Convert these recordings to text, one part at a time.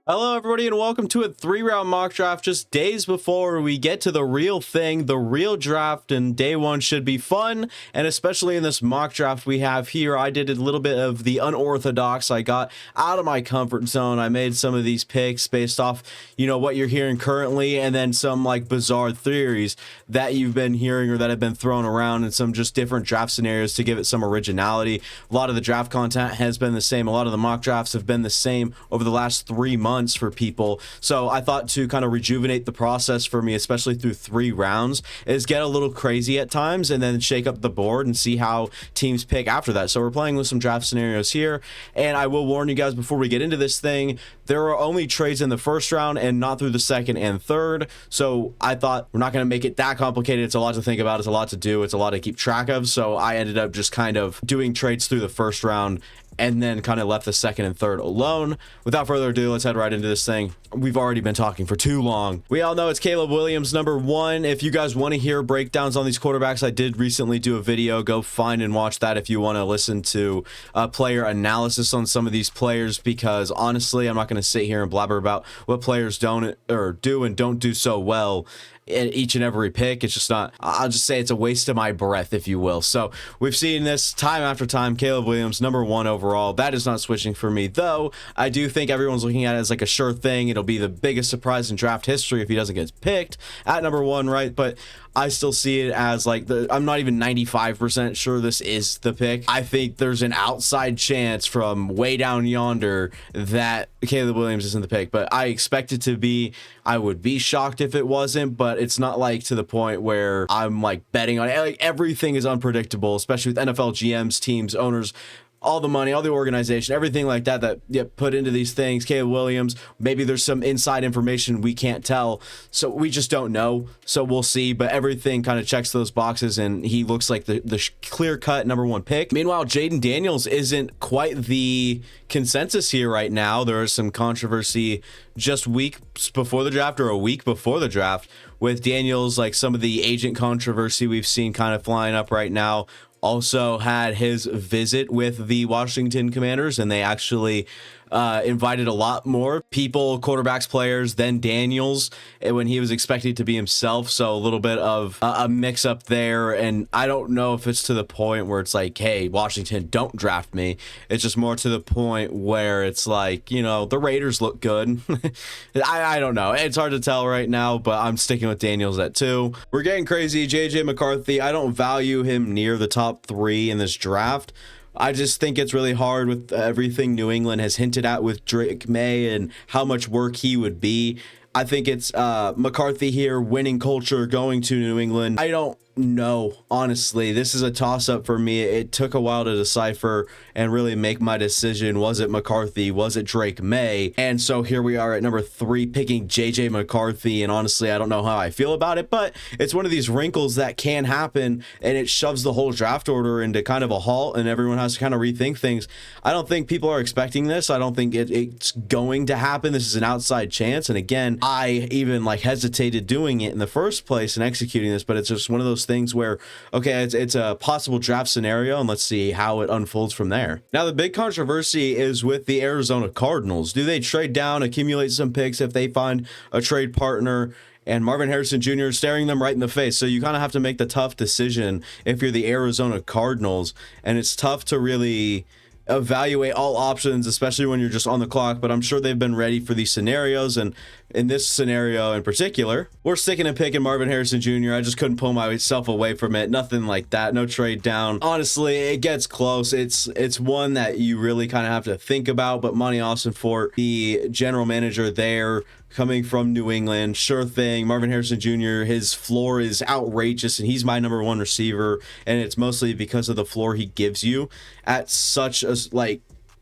Hello, everybody, and welcome to a 3-round mock draft just days before we get to the real thing, the real draft, and day one should be fun, and especially in this mock draft we have here, I did a little bit of the unorthodox. I got out of my comfort zone. I made some of these picks based off, what you're hearing currently, and then some like bizarre theories that you've been hearing or that have been thrown around, and some just different draft scenarios to give it some originality. A lot of the draft content has been the same. A lot of the mock drafts have been the same over the last 3 months for people. So I thought to kind of rejuvenate the process for me, especially through 3 rounds, is get a little crazy at times and then shake up the board and see how teams pick after that. So we're playing with some draft scenarios here, and I will warn you guys before we get into this thing, there are only trades in the first round and not through the second and third. So I thought we're not going to make it that complicated. It's a lot to think about. It's a lot to do. It's a lot to keep track of. So I ended up just kind of doing trades through the first round and then kind of left the second and third alone. Without further ado, let's head right into this thing. We've already been talking for too long. We all know it's Caleb Williams, number 1. If you guys want to hear breakdowns on these quarterbacks, I did recently do a video. Go find and watch that if you want to listen to player analysis on some of these players, because honestly, I'm not going to sit here and blabber about what players don't or do and don't do so well in each and every pick. It's just not, I'll just say it's a waste of my breath, if you will. So we've seen this time after time. Caleb Williams, number 1 overall. That is not switching for me, though. I do think everyone's looking at it as like a sure thing. It'll be the biggest surprise in draft history if he doesn't get picked at number 1, right? But I still see it as like I'm not even 95% sure this is the pick. I think there's an outside chance from way down yonder that Caleb Williams isn't the pick, but I expect it to be. I would be shocked if it wasn't, but it's not like to the point where I'm like betting on it. Like, everything is unpredictable, especially with NFL GMs, teams, owners, all the money, all the organization, everything like that get put into these things. Caleb Williams, maybe there's some inside information we can't tell, so we just don't know. So we'll see, but everything kind of checks those boxes, and he looks like the clear-cut number 1 pick. Meanwhile, Jaden Daniels isn't quite the consensus here right now. There is some controversy just weeks before the draft or a week before the draft with Daniels, like some of the agent controversy we've seen kind of flying up right now. Also had his visit with the Washington Commanders, and they actually invited a lot more people, quarterbacks, players, than Daniels when he was expected to be himself. So a little bit of a mix up there. And I don't know if it's to the point where it's like, hey, Washington, don't draft me. It's just more to the point where it's like, the Raiders look good. I don't know. It's hard to tell right now, but I'm sticking with Daniels at 2. We're getting crazy. JJ McCarthy, I don't value him near the top 3 in this draft. I just think it's really hard with everything New England has hinted at with Drake May and how much work he would be. I think it's McCarthy here, winning culture, going to New England. I don't know, honestly. This is a toss-up for me. It took a while to decipher and really make my decision. Was it McCarthy? Was it Drake May? And so here we are at number 3, picking JJ McCarthy, and honestly, I don't know how I feel about it, but it's one of these wrinkles that can happen, and it shoves the whole draft order into kind of a halt, and everyone has to kind of rethink things. I don't think people are expecting this. I don't think it's going to happen. This is an outside chance, and again, I even hesitated doing it in the first place and executing this, but it's just one of those things where, okay, it's a possible draft scenario, and let's see how it unfolds from there. Now, the big controversy is with the Arizona Cardinals. Do they trade down, accumulate some picks if they find a trade partner? And Marvin Harrison Jr. is staring them right in the face. So you kind of have to make the tough decision if you're the Arizona Cardinals, and it's tough to really evaluate all options, especially when you're just on the clock, but I'm sure they've been ready for these scenarios. And in this scenario in particular, we're sticking and picking Marvin Harrison Jr. I just couldn't pull myself away from it. Nothing like that. No trade down. Honestly, it gets close. It's one that you really kind of have to think about, but Monty Austinfort, the general manager there, coming from New England, sure thing. Marvin Harrison Jr., his floor is outrageous, and he's my number 1 receiver, and it's mostly because of the floor he gives you at such a,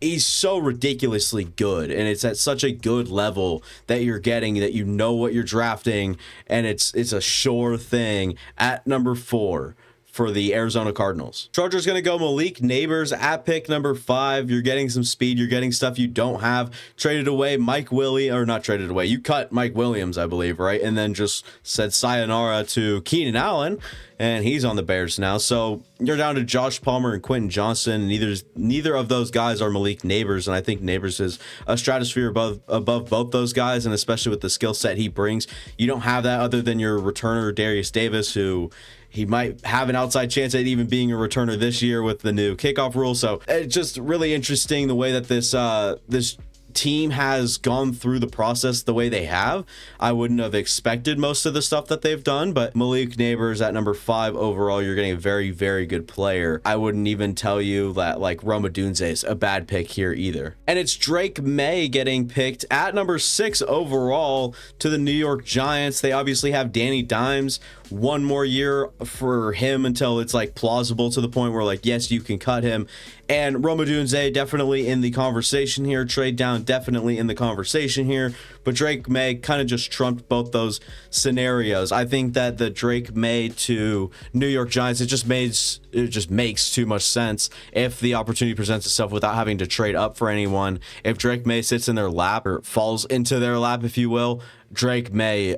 he's so ridiculously good, and it's at such a good level that you're getting, that you know what you're drafting, and it's a sure thing at number 4. for the Arizona Cardinals. Chargers going to go Malik Neighbors at pick number 5. You're getting some speed. You're getting stuff you don't have. Traded away Mike Williams, or not traded away. You cut Mike Williams, I believe, right? And then just said sayonara to Keenan Allen, and he's on the Bears now. So you're down to Josh Palmer and Quentin Johnson. Neither of those guys are Malik Neighbors, and I think Neighbors is a stratosphere above both those guys, and especially with the skill set he brings. You don't have that other than your returner Darius Davis, who he might have an outside chance at even being a returner this year with the new kickoff rule. So it's just really interesting the way that this team has gone through the process the way they have. I wouldn't have expected most of the stuff that they've done, but Malik Neighbors at number 5 overall, you're getting a very, very good player. I wouldn't even tell you that like Rome Odunze is a bad pick here either. And it's Drake May getting picked at number 6 overall to the New York Giants. They obviously have Danny Dimes. One more year for him until it's like plausible to the point where like, yes, you can cut him. And Rome Odunze definitely in the conversation here. Trade down definitely in the conversation here. But Drake May kind of just trumped both those scenarios. I think that the Drake May to New York Giants, it just makes too much sense if the opportunity presents itself without having to trade up for anyone. If Drake May sits in their lap or falls into their lap, if you will, Drake May,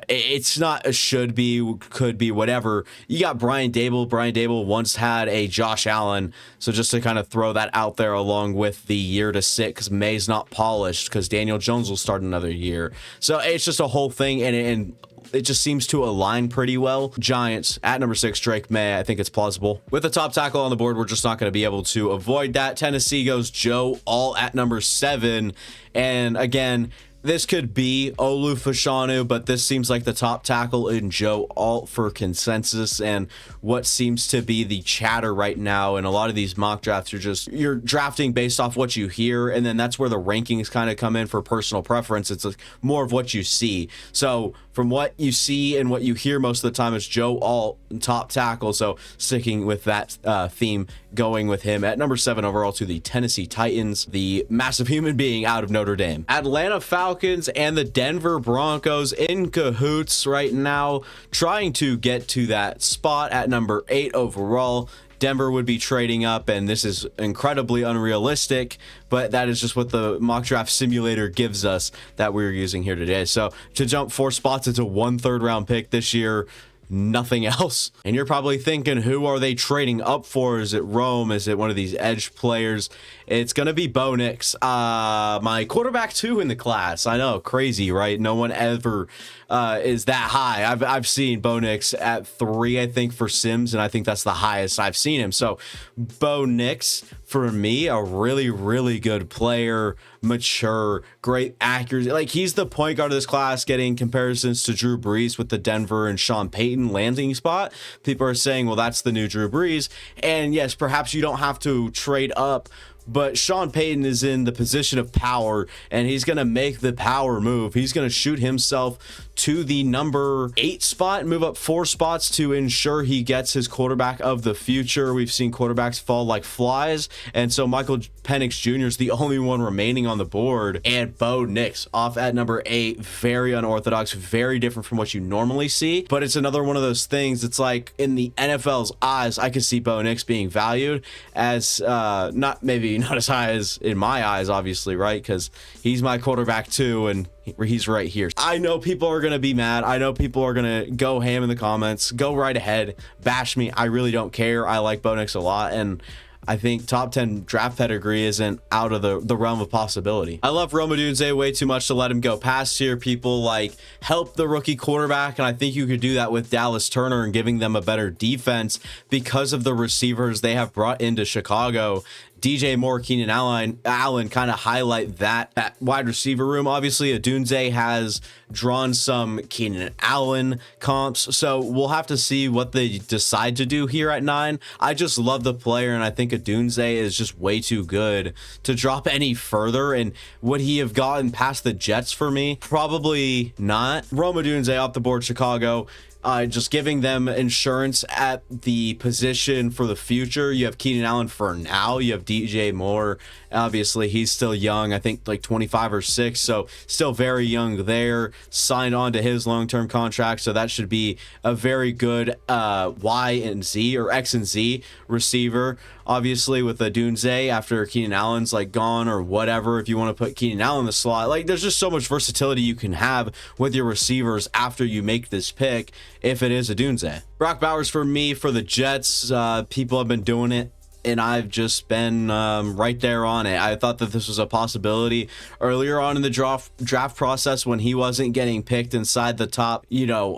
it's not a should be, could be, whatever. You got Brian Dable. Brian Dable once had a Josh Allen. So just to kind of throw that out there along with the year to sit, because May's not polished, because Daniel Jones will start another year. So it's just a whole thing, and it just seems to align pretty well. Giants at number 6, Drake May. I think it's plausible. With the top tackle on the board, we're just not going to be able to avoid that. Tennessee goes Joe Alt at number 7. And again, this could be Olu Fashanu, but this seems like the top tackle in Joe Alt for consensus and what seems to be the chatter right now. And a lot of these mock drafts, you're drafting based off what you hear, and then that's where the rankings kind of come in for personal preference. It's like more of what you see. So from what you see and what you hear most of the time, is Joe Alt top tackle. So sticking with that theme, going with him at number 7 overall to the Tennessee Titans, the massive human being out of Notre Dame. Atlanta Falcons and the Denver Broncos in cahoots right now, trying to get to that spot at number 8 overall. Denver would be trading up, and this is incredibly unrealistic, but that is just what the mock draft simulator gives us that we're using here today. So to jump 4 spots into 1 third-round pick this year, nothing else. And you're probably thinking, who are they trading up for? Is it Rome? Is it one of these edge players? It's going to be Bo Nix, my quarterback 2 in the class. I know, crazy, right? No one ever is that high. I've seen Bo Nix at 3, I think, for Sims, and I think that's the highest I've seen him. So Bo Nix, for me, a really, really good player, mature, great accuracy. Like, he's the point guard of this class, getting comparisons to Drew Brees with the Denver and Sean Payton landing spot. People are saying, well, that's the new Drew Brees. And yes, perhaps you don't have to trade up, but Sean Payton is in the position of power, and he's going to make the power move. He's going to shoot himself to the number 8 spot and move up 4 spots to ensure he gets his quarterback of the future. We've seen quarterbacks fall like flies, and so Michael Penix Jr. is the only one remaining on the board. And Bo Nix off at number 8, very unorthodox, very different from what you normally see, but it's another one of those things. It's like, in the NFL's eyes, I could see Bo Nix being valued as not as high as in my eyes, obviously, right? Because he's my quarterback too, and he's right here. I know people are going to be mad. I know people are going to go ham in the comments. Go right ahead. Bash me. I really don't care. I like Bo Nix a lot, and I think top 10 draft pedigree isn't out of the realm of possibility. I love Rome Odunze way too much to let him go past here. People like, help the rookie quarterback, and I think you could do that with Dallas Turner and giving them a better defense because of the receivers they have brought into Chicago. DJ Moore, Keenan Allen kind of highlight that wide receiver room. Obviously, Odunze has drawn some Keenan Allen comps, so we'll have to see what they decide to do here at 9. I just love the player, and I think Odunze is just way too good to drop any further. And would he have gotten past the Jets for me? Probably not. Rome Odunze off the board, Chicago. just giving them insurance at the position for the future. You have Keenan Allen for now. You have DJ Moore. Obviously, he's still young. I think like 25 or 6, so still very young there. Signed on to his long-term contract, so that should be a very good Y and Z or X and Z receiver. Obviously, with the Dunze after Keenan Allen's like gone or whatever, if you want to put Keenan Allen in the slot, like there's just so much versatility you can have with your receivers after you make this pick. If it is a Dunze, Brock Bowers for me for the Jets. People have been doing it, and I've just been right there on it. I thought that this was a possibility earlier on in the draft process when he wasn't getting picked inside the top,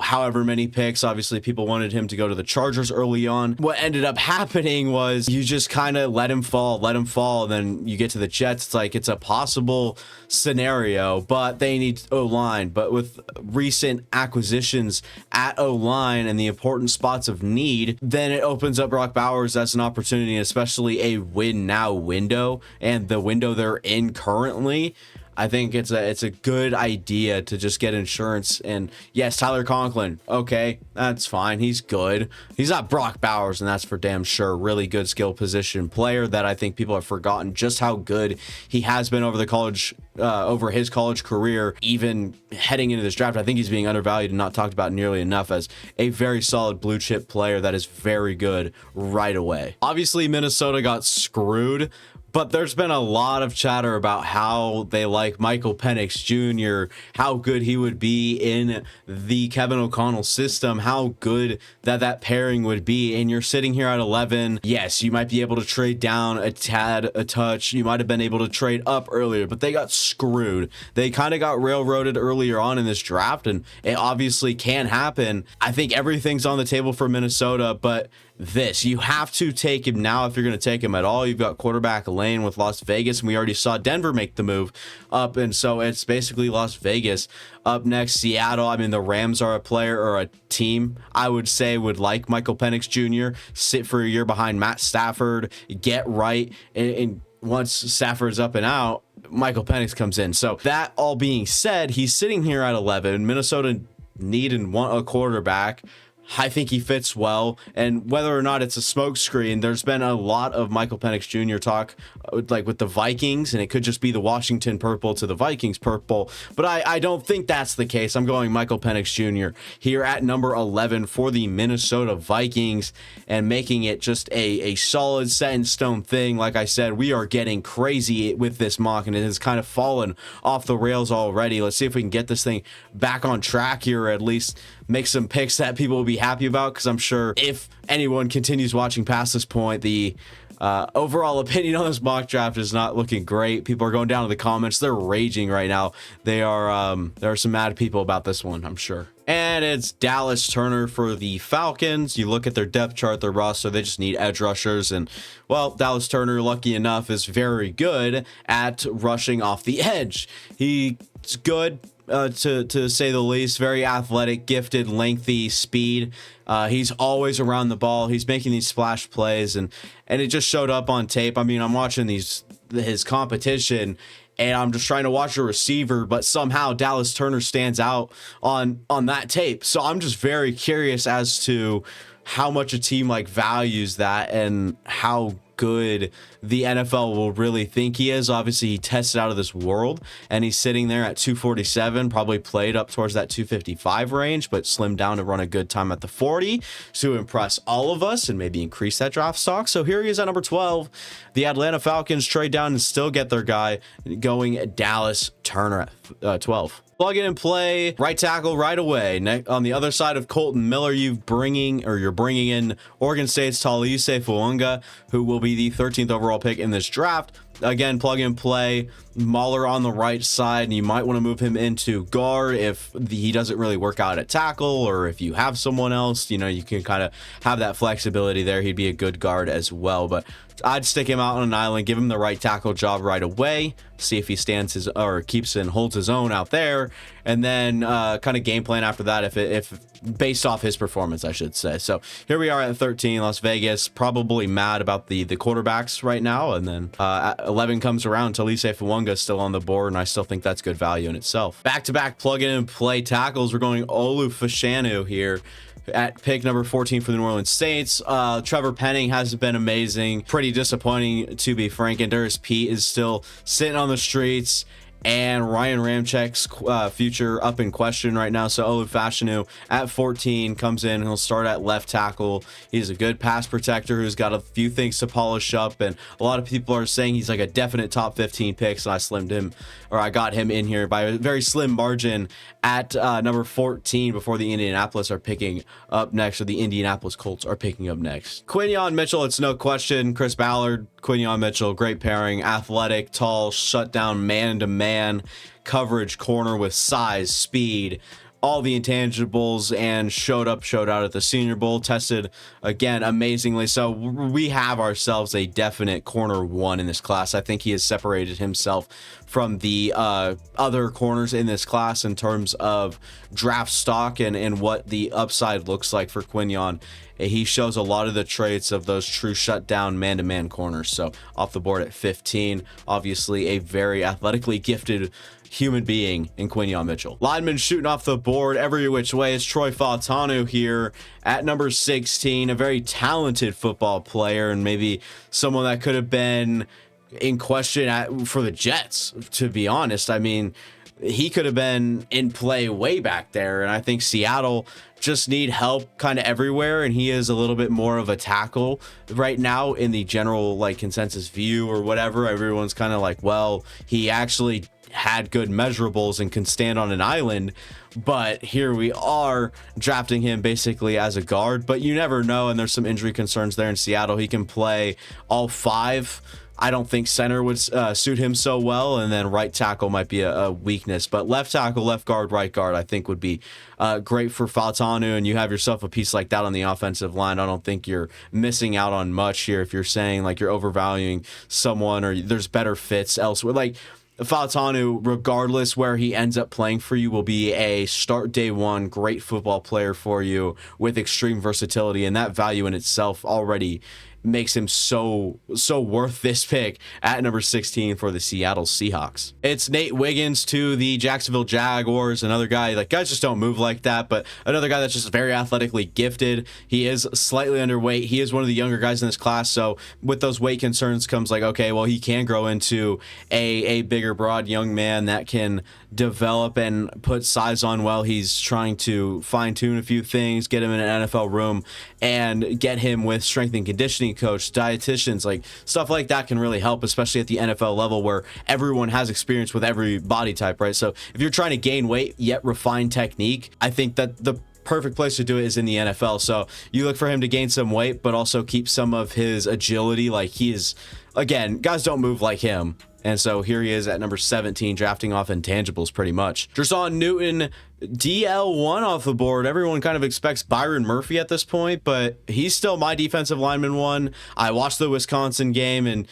however many picks. Obviously, people wanted him to go to the Chargers early on. What ended up happening was you just kind of let him fall. And then you get to the Jets. It's like it's a possible scenario, but they need O-line. But with recent acquisitions at O-line and the important spots of need, then it opens up Brock Bowers as an opportunity, especially a win now window, and the window they're in currently. I think it's a good idea to just get insurance. And yes, Tyler Conklin, okay, that's fine. He's good. He's not Brock Bowers, and that's for damn sure. Really good skill position player that I think people have forgotten just how good he has been over his college career, even heading into this draft. I think he's being undervalued and not talked about nearly enough as a very solid blue chip player that is very good right away. Obviously, Minnesota got screwed, but there's been a lot of chatter about how they like Michael Penix Jr., how good he would be in the Kevin O'Connell system, how good that pairing would be. And you're sitting here at 11. Yes, you might be able to trade down a touch. You might have been able to trade up earlier, but they got screwed. They kind of got railroaded earlier on in this draft, and it obviously can happen. I think everything's on the table for Minnesota, but you have to take him now if you're going to take him at all. You've got quarterback lane with Las Vegas, and we already saw Denver make the move up, and so it's basically Las Vegas. Up next, Seattle. I mean, the Rams are a player or a team I would say would like Michael Penix Jr., sit for a year behind Matt Stafford, get right, and once Stafford's up and out, Michael Penix comes in. So that all being said, he's sitting here at 11. Minnesota need and want a quarterback. I think he fits well, and whether or not it's a smokescreen, there's been a lot of Michael Penix Jr. talk, like with the Vikings, and it could just be the Washington purple to the Vikings purple, but I don't think that's the case. I'm going Michael Penix Jr. here at number 11 for the Minnesota Vikings, and making it just a solid set in stone thing. Like I said, we are getting crazy with this mock, and it has kind of fallen off the rails already. Let's see if we can get this thing back on track here, or at least make some picks that people will be happy about, because I'm sure if anyone continues watching past this point, the overall opinion on this mock draft is not looking great. People are going down to the comments. They're raging right now. There are some mad people about this one, I'm sure. And it's Dallas Turner for the Falcons. You look at their depth chart, their roster, they just need edge rushers. And, well, Dallas Turner, lucky enough, is very good at rushing off the edge. He's good, to say the least. Very athletic, gifted, lengthy, speed. He's always around the ball. He's making these splash plays, and it just showed up on tape. I mean, I'm watching his competition, and I'm just trying to watch a receiver, but somehow Dallas Turner stands out on that tape. So I'm just very curious as to how much a team like values that and how good the NFL will really think he is. Obviously, he tested out of this world, and he's sitting there at 247, probably played up towards that 255 range, but slimmed down to run a good time at the 40 to impress all of us and maybe increase that draft stock. So here he is at number 12. The Atlanta Falcons trade down and still get their guy, going Dallas Turner at 12. Plug in and play right tackle right away. On the other side of Colton Miller, you're bringing in Oregon State's Talise Fuanga, who will be the 13th overall pick in this draft. Again, plug and play. Mahler on the right side, and you might want to move him into guard if he doesn't really work out at tackle, or if you have someone else, you can kind of have that flexibility there. He'd be a good guard as well, but I'd stick him out on an island, give him the right tackle job right away, see if he keeps and holds his own out there, and then kind of game plan after that if based off his performance, I should say. So here we are at 13, Las Vegas, probably mad about the quarterbacks right now, and then at 11 comes around, Talise Fuanga is still on the board, and I still think that's good value in itself. Back-to-back plug-in and play tackles. We're going Olu Fashanu here at pick number 14 for the New Orleans Saints. Trevor Penning hasn't been amazing. Pretty disappointing, to be frank. And Darius Pete is still sitting on the streets. And Ryan Ramczyk's future up in question right now. So Olu Fashanu at 14 comes in. He'll start at left tackle. He's a good pass protector who's got a few things to polish up. And a lot of people are saying he's like a definite top 15 pick. So I got him in here by a very slim margin at number 14 before the Indianapolis are picking up next, or the Indianapolis Colts are picking up next. Quinyon Mitchell, it's no question. Chris Ballard, Quinyon Mitchell, great pairing. Athletic, tall, shut down man-to-man coverage corner with size, speed, all the intangibles, and showed out at the Senior Bowl. Tested again amazingly. So we have ourselves a definite corner one in this class. I think he has separated himself from the other corners in this class in terms of draft stock and what the upside looks like for Quinyon. He shows a lot of the traits of those true shutdown man-to-man corners. So off the board at 15, obviously a very athletically gifted human being in Quinyon Mitchell. Lineman shooting off the board every which way is Troy Fautanu here at number 16, a very talented football player and maybe someone that could have been in question for the Jets, to be honest. I mean, he could have been in play way back there, and I think Seattle just need help kind of everywhere, and he is a little bit more of a tackle right now in the general like consensus view or whatever. Everyone's kind of like, well, he actually had good measurables and can stand on an island, but here we are drafting him basically as a guard. But you never know, and there's some injury concerns there in Seattle. He can play all five. I don't think center would suit him so well, and then right tackle might be a weakness, but left tackle, left guard, right guard I think would be great for Fautanu, and you have yourself a piece like that on the offensive line. I don't think you're missing out on much here if you're saying like you're overvaluing someone or there's better fits elsewhere. Like Fautanu, regardless where he ends up playing for you, will be a start day one great football player for you with extreme versatility, and that value in itself already makes him so worth this pick at number 16 for the Seattle Seahawks. It's Nate Wiggins to the Jacksonville Jaguars, another guy, like guys just don't move like that, but another guy that's just very athletically gifted. He is slightly underweight. He is one of the younger guys in this class, so with those weight concerns comes like, okay, well, he can grow into a bigger, broad young man that can develop and put size on well. He's trying to fine-tune a few things, get him in an NFL room, and get him with strength and conditioning coach, dietitians, like stuff like that can really help, especially at the NFL level where everyone has experience with every body type, right? So if you're trying to gain weight yet refine technique, I think that the perfect place to do it is in the NFL. So you look for him to gain some weight, but also keep some of his agility. Like he is, again, guys don't move like him. And so here he is at number 17, drafting off intangibles pretty much. Dreson Newton, DL1 off the board. Everyone kind of expects Byron Murphy at this point, but he's still my defensive lineman one. I watched the Wisconsin game and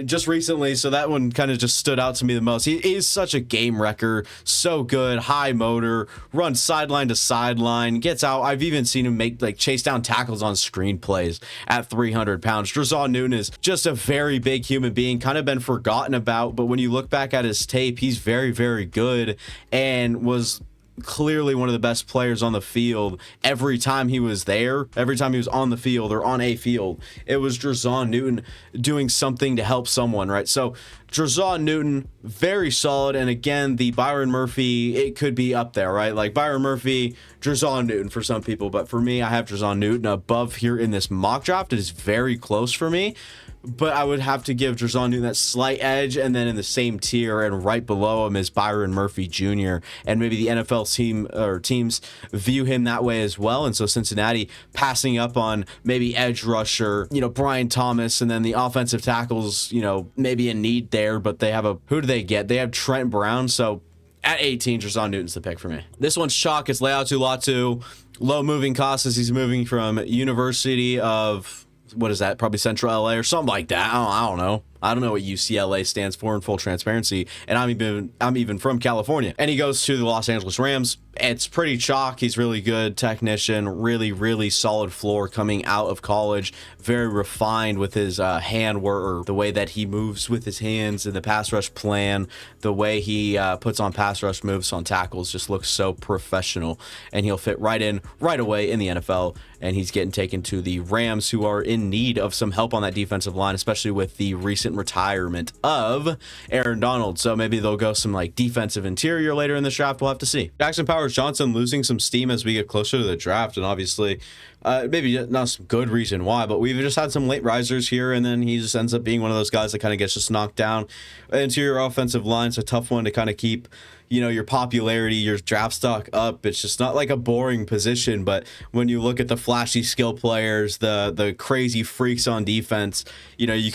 just recently, so that one kind of just stood out to me the most. He is such a game wrecker, so good, high motor, runs sideline to sideline, gets out. I've even seen him make like chase down tackles on screen plays at 300 pounds. Dreson Newton is just a very big human being, kind of been forgotten about, but when you look back at his tape, he's very, very good and was clearly one of the best players on the field every time he was there, every time he was on the field or on a field. It was Dreson Newton doing something to help someone, right? So Dreson Newton, very solid. And again, the Byron Murphy, it could be up there, right? Like Byron Murphy, Dreson Newton for some people, but for me, I have Dreson Newton above here in this mock draft. It is very close for me, but I would have to give Dreson Newton that slight edge, and then in the same tier and right below him is Byron Murphy Jr. And maybe the NFL team or teams view him that way as well. And so Cincinnati passing up on maybe edge rusher, Brian Thomas, and then the offensive tackles, maybe a need there, but they have who do they get? They have Trent Brown. So at 18, Dreson Newton's the pick for me. This one's chalk. It's Leatu Latu. Low moving costs as he's moving from University of, what is that? Probably Central LA or something like that. I don't know. I don't know what UCLA stands for in full transparency, and I'm even from California. And he goes to the Los Angeles Rams, It's pretty chalk. He's really good technician, really solid floor coming out of college. Very refined with his hand work, or the way that he moves with his hands and the pass rush plan. The way he puts on pass rush moves on tackles just looks so professional, and he'll fit right in right away in the NFL. And he's getting taken to the Rams, who are in need of some help on that defensive line, especially with the recent retirement of Aaron Donald. So maybe they'll go some like defensive interior later in the draft. We'll have to see. Jackson Powers-Johnson losing some steam as we get closer to the draft, and obviously maybe not some good reason why, but we've just had some late risers here, and then he just ends up being one of those guys that kind of gets just knocked down. Interior offensive line's a tough one to kind of keep, you know, your popularity, your draft stock up. It's just not like a boring position, but when you look at the flashy skill players, the crazy freaks on defense, you know, you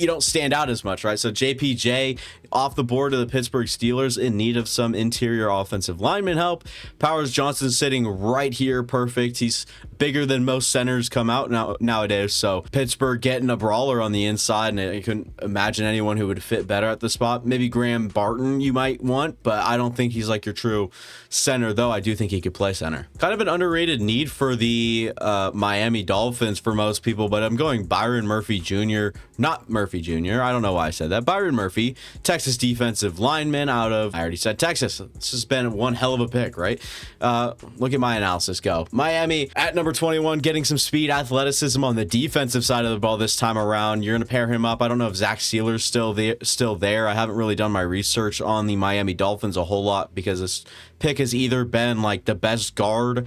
don't stand out as much, right? So JPJ off the board to the Pittsburgh Steelers, in need of some interior offensive lineman help. Powers-Johnson sitting right here, perfect. He's bigger than most centers come out nowadays. So Pittsburgh getting a brawler on the inside, and I couldn't imagine anyone who would fit better at the spot. Maybe Graham Barton you might want, but I don't think he's like your true center, though I do think he could play center. Kind of an underrated need for the Miami Dolphins for most people, but I'm going Byron Murphy Jr., not Murphy Jr. I don't know why I said that. Byron Murphy, Texas defensive lineman out of, I already said Texas. This has been one hell of a pick, right? Look at my analysis go. Miami at number 21, getting some speed, athleticism on the defensive side of the ball this time around. You're going to pair him up. I don't know if Zach Sealer's still there. I haven't really done my research on the Miami Dolphins a whole lot, because this pick has either been like the best guard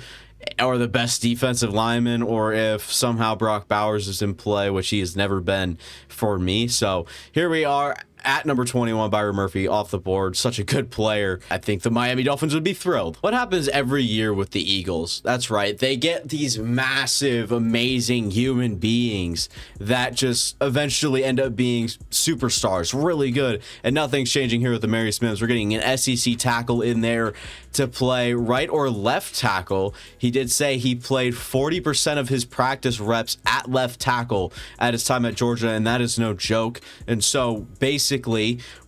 or the best defensive lineman, or if somehow Brock Bowers is in play, which he has never been for me. So here we are at number 21, Byron Murphy off the board. Such a good player. I think the Miami Dolphins would be thrilled. What happens every year with the Eagles? That's right. They get these massive, amazing human beings that just eventually end up being superstars, really good. And nothing's changing here with the Amarius Mims. We're getting an SEC tackle in there to play right or left tackle. He did say he played 40% of his practice reps at left tackle at his time at Georgia, and that is no joke. And so basically,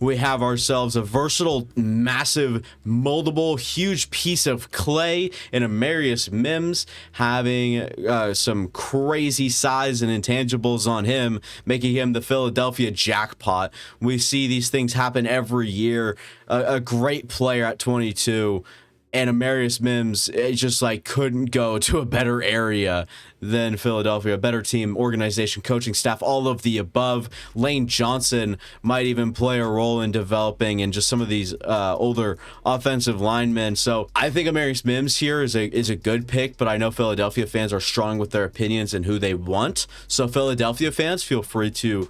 we have ourselves a versatile, massive, moldable, huge piece of clay in Amarius Mims, having some crazy size and intangibles on him, making him the Philadelphia jackpot. We see these things happen every year. A great player at 22. And Amarius Mims, it just like couldn't go to a better area than Philadelphia, a better team, organization, coaching staff, all of the above. Lane Johnson might even play a role in developing, and just some of these older offensive linemen. So I think Amarius Mims here is a good pick, but I know Philadelphia fans are strong with their opinions and who they want. So Philadelphia fans, feel free to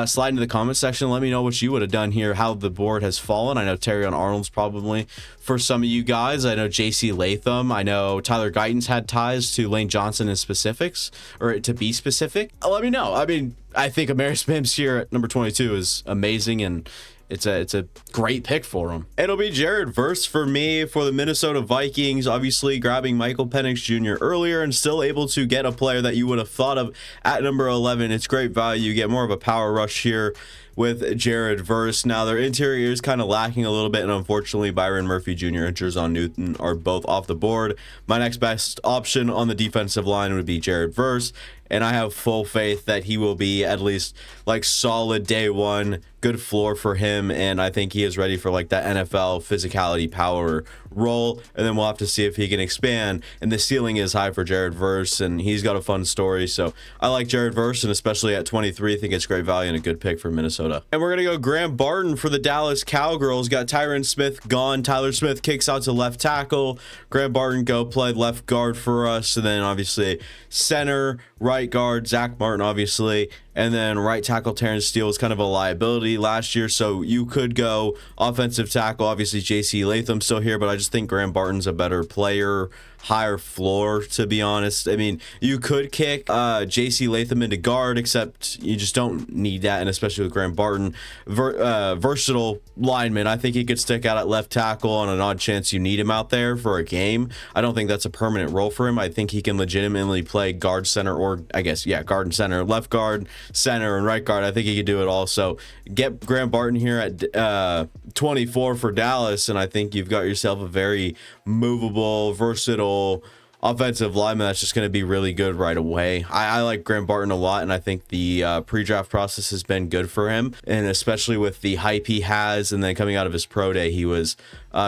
slide into the comment section. Let me know what you would have done here, how the board has fallen. I know Terrion Arnold's probably for some of you guys. I know JC Latham. I know Tyler Guyton's had ties to Lane Johnson in specifics, or to be specific. Let me know. I mean, I think Amarius Mims here at number 22 is amazing, and it's a great pick for him. It'll be Jared Verse for me for the Minnesota Vikings, obviously grabbing Michael Penix Jr. earlier and still able to get a player that you would have thought of at number 11. It's great value. You get more of a power rush here with Jared Verse. Now, their interior is kind of lacking a little bit, and unfortunately, Byron Murphy Jr. and Jerzon Newton are both off the board. My next best option on the defensive line would be Jared Verse, and I have full faith that he will be at least like solid day one, good floor for him, and I think he is ready for like that NFL physicality power role, and then we'll have to see if he can expand. And the ceiling is high for Jared Verse, and he's got a fun story, so I like Jared Verse, and especially at 23, I think it's great value and a good pick for Minnesota. And we're gonna go Graham Barton for the Dallas Cowgirls. Got Tyron Smith gone. Tyler Smith kicks out to left tackle. Graham Barton played left guard for us, and then obviously center, right guard Zach Martin, obviously, and then right tackle Terrence Steele was kind of a liability last year, so you could go offensive tackle. Obviously JC Latham still here, but I just think Graham Barton's a better player, higher floor, to be honest. I mean, you could kick JC Latham into guard, except you just don't need that, and especially with Graham Barton, versatile lineman. I think he could stick out at left tackle on an odd chance you need him out there for a game. I don't think that's a permanent role for him. I think he can legitimately play guard, center, or I guess, yeah, guard and center. Left guard, center and right guard. I think he could do it all. So get Graham Barton here at 24 for Dallas, and I think you've got yourself a very movable, versatile offensive lineman that's just going to be really good right away. I like Graham Barton a lot, and I think the pre-draft process has been good for him, and especially with the hype he has, and then coming out of his pro day, he was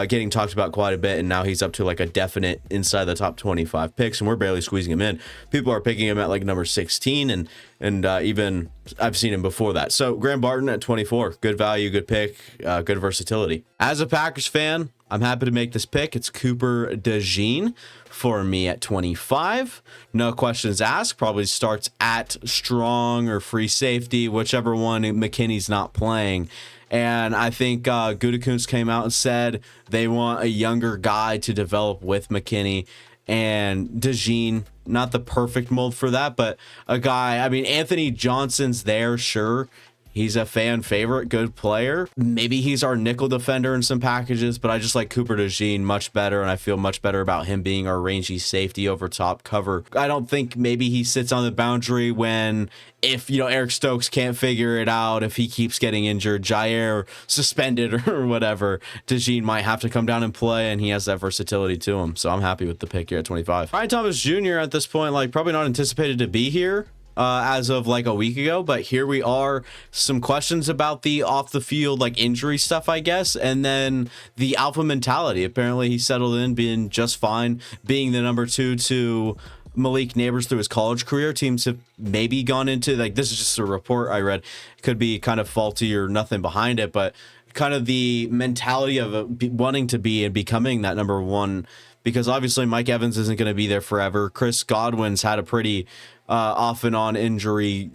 getting talked about quite a bit, and now he's up to like a definite inside the top 25 picks, and we're barely squeezing him in. People are picking him at like number 16, and even I've seen him before that. So Graham Barton at 24, good value, good pick, good versatility. As a Packers fan, I'm happy to make this pick. It's Cooper DeJean for me at 25. No questions asked. Probably starts at strong or free safety, whichever one McKinney's not playing. And I think Gutekunst came out and said they want a younger guy to develop with McKinney. And DeJean, not the perfect mold for that, but a guy, I mean, Anthony Johnson's there, sure. He's a fan favorite, good player. Maybe he's our nickel defender in some packages, but I just like Cooper DeJean much better, and I feel much better about him being our rangy safety over top cover. I don't think maybe he sits on the boundary when, if, Eric Stokes can't figure it out, if he keeps getting injured, Jair suspended or whatever, DeJean might have to come down and play, and he has that versatility to him. So I'm happy with the pick here at 25. Brian Thomas Jr. at this point, probably not anticipated to be here as of like a week ago, but here we are. Some questions about the off the field injury stuff, I guess, and then the alpha mentality. Apparently he settled in being just fine, being the number 2 to Malik Neighbors through his college career. Teams have maybe gone into, this is just a report I read, could be kind of faulty or nothing behind it, but kind of the mentality of wanting to be and becoming that number 1, because obviously Mike Evans isn't going to be there forever. Chris Godwin's had a pretty off and on injury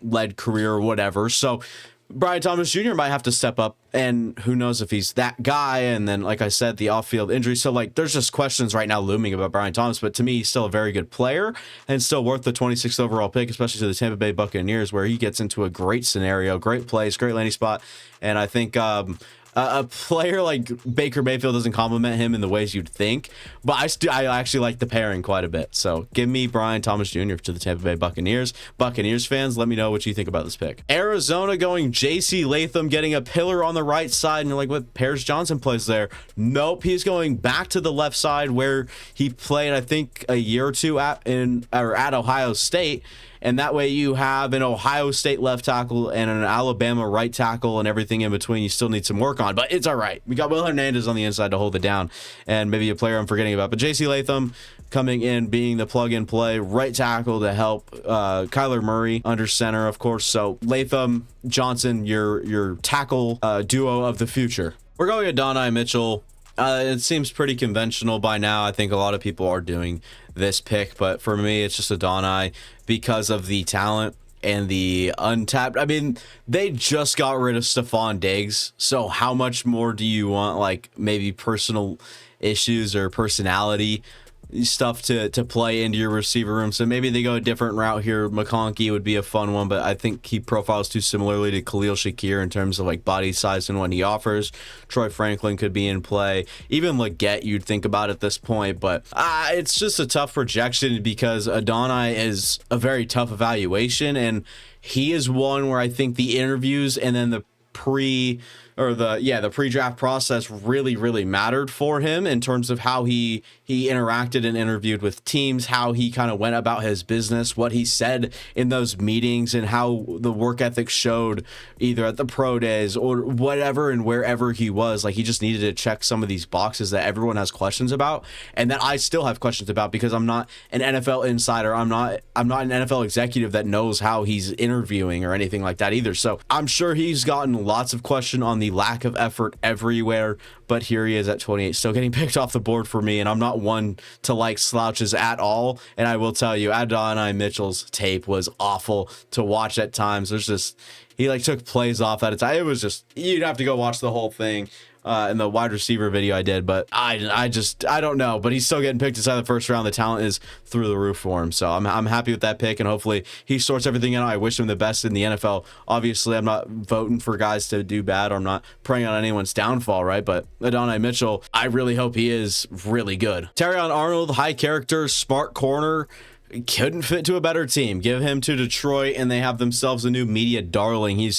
led career or whatever. So Brian Thomas Jr. might have to step up, and who knows if he's that guy. And then, like I said, the off-field injury. So there's just questions right now looming about Brian Thomas, but to me, he's still a very good player and still worth the 26th overall pick, especially to the Tampa Bay Buccaneers, where he gets into a great scenario, great place, great landing spot. And I think a player like Baker Mayfield doesn't compliment him in the ways you'd think, but I actually like the pairing quite a bit. So give me Brian Thomas Jr. to the Tampa Bay Buccaneers. Buccaneers fans, let me know what you think about this pick. Arizona going J.C. Latham, getting a pillar on the right side, and you're like, what, Paris Johnson plays there? Nope, he's going back to the left side where he played, I think, a year or two at Ohio State. And that way you have an Ohio State left tackle and an Alabama right tackle and everything in between. You still need some work on, but it's all right. We got Will Hernandez on the inside to hold it down, and maybe a player I'm forgetting about. But J.C. Latham coming in, being the plug-and-play right tackle to help Kyler Murray under center, of course. So Latham, Johnson, your tackle duo of the future. We're going to Adonai Mitchell. It seems pretty conventional by now. I think a lot of people are doing this pick, but for me, it's just Adonai because of the talent and the untapped. I mean, they just got rid of Stephon Diggs, so how much more do you want, maybe personal issues or personality stuff to play into your receiver room? So maybe they go a different route here. McConkey would be a fun one, but I think he profiles too similarly to Khalil Shakir in terms of body size and what he offers. Troy Franklin could be in play. Even Leggett you'd think about at this point, but it's just a tough projection because Adonai is a very tough evaluation, and he is one where I think the interviews and then the pre-draft process really mattered for him in terms of how he interacted and interviewed with teams, how he kind of went about his business, what he said in those meetings, and how the work ethic showed either at the pro days or whatever and wherever he was. He just needed to check some of these boxes that everyone has questions about, and that I still have questions about because I'm not an NFL insider. I'm not an NFL executive that knows how he's interviewing or anything like that either. So I'm sure he's gotten lots of question on the lack of effort everywhere, but here he is at 28, still getting picked off the board for me, and I'm not one to like slouches at all. And I will tell you, Adonai Mitchell's tape was awful to watch at times. There's just, he took plays off at a time. It was just, you'd have to go watch the whole thing in the wide receiver video I did, but I don't know, but he's still getting picked inside the first round. The talent is through the roof for him, so I'm happy with that pick, and hopefully he sorts everything out. I wish him the best in the NFL. Obviously, I'm not voting for guys to do bad, or I'm not preying on anyone's downfall, right? But Adonai Mitchell, I really hope he is really good. Terrion Arnold, high character, smart corner, couldn't fit to a better team. Give him to Detroit, and they have themselves a new media darling. He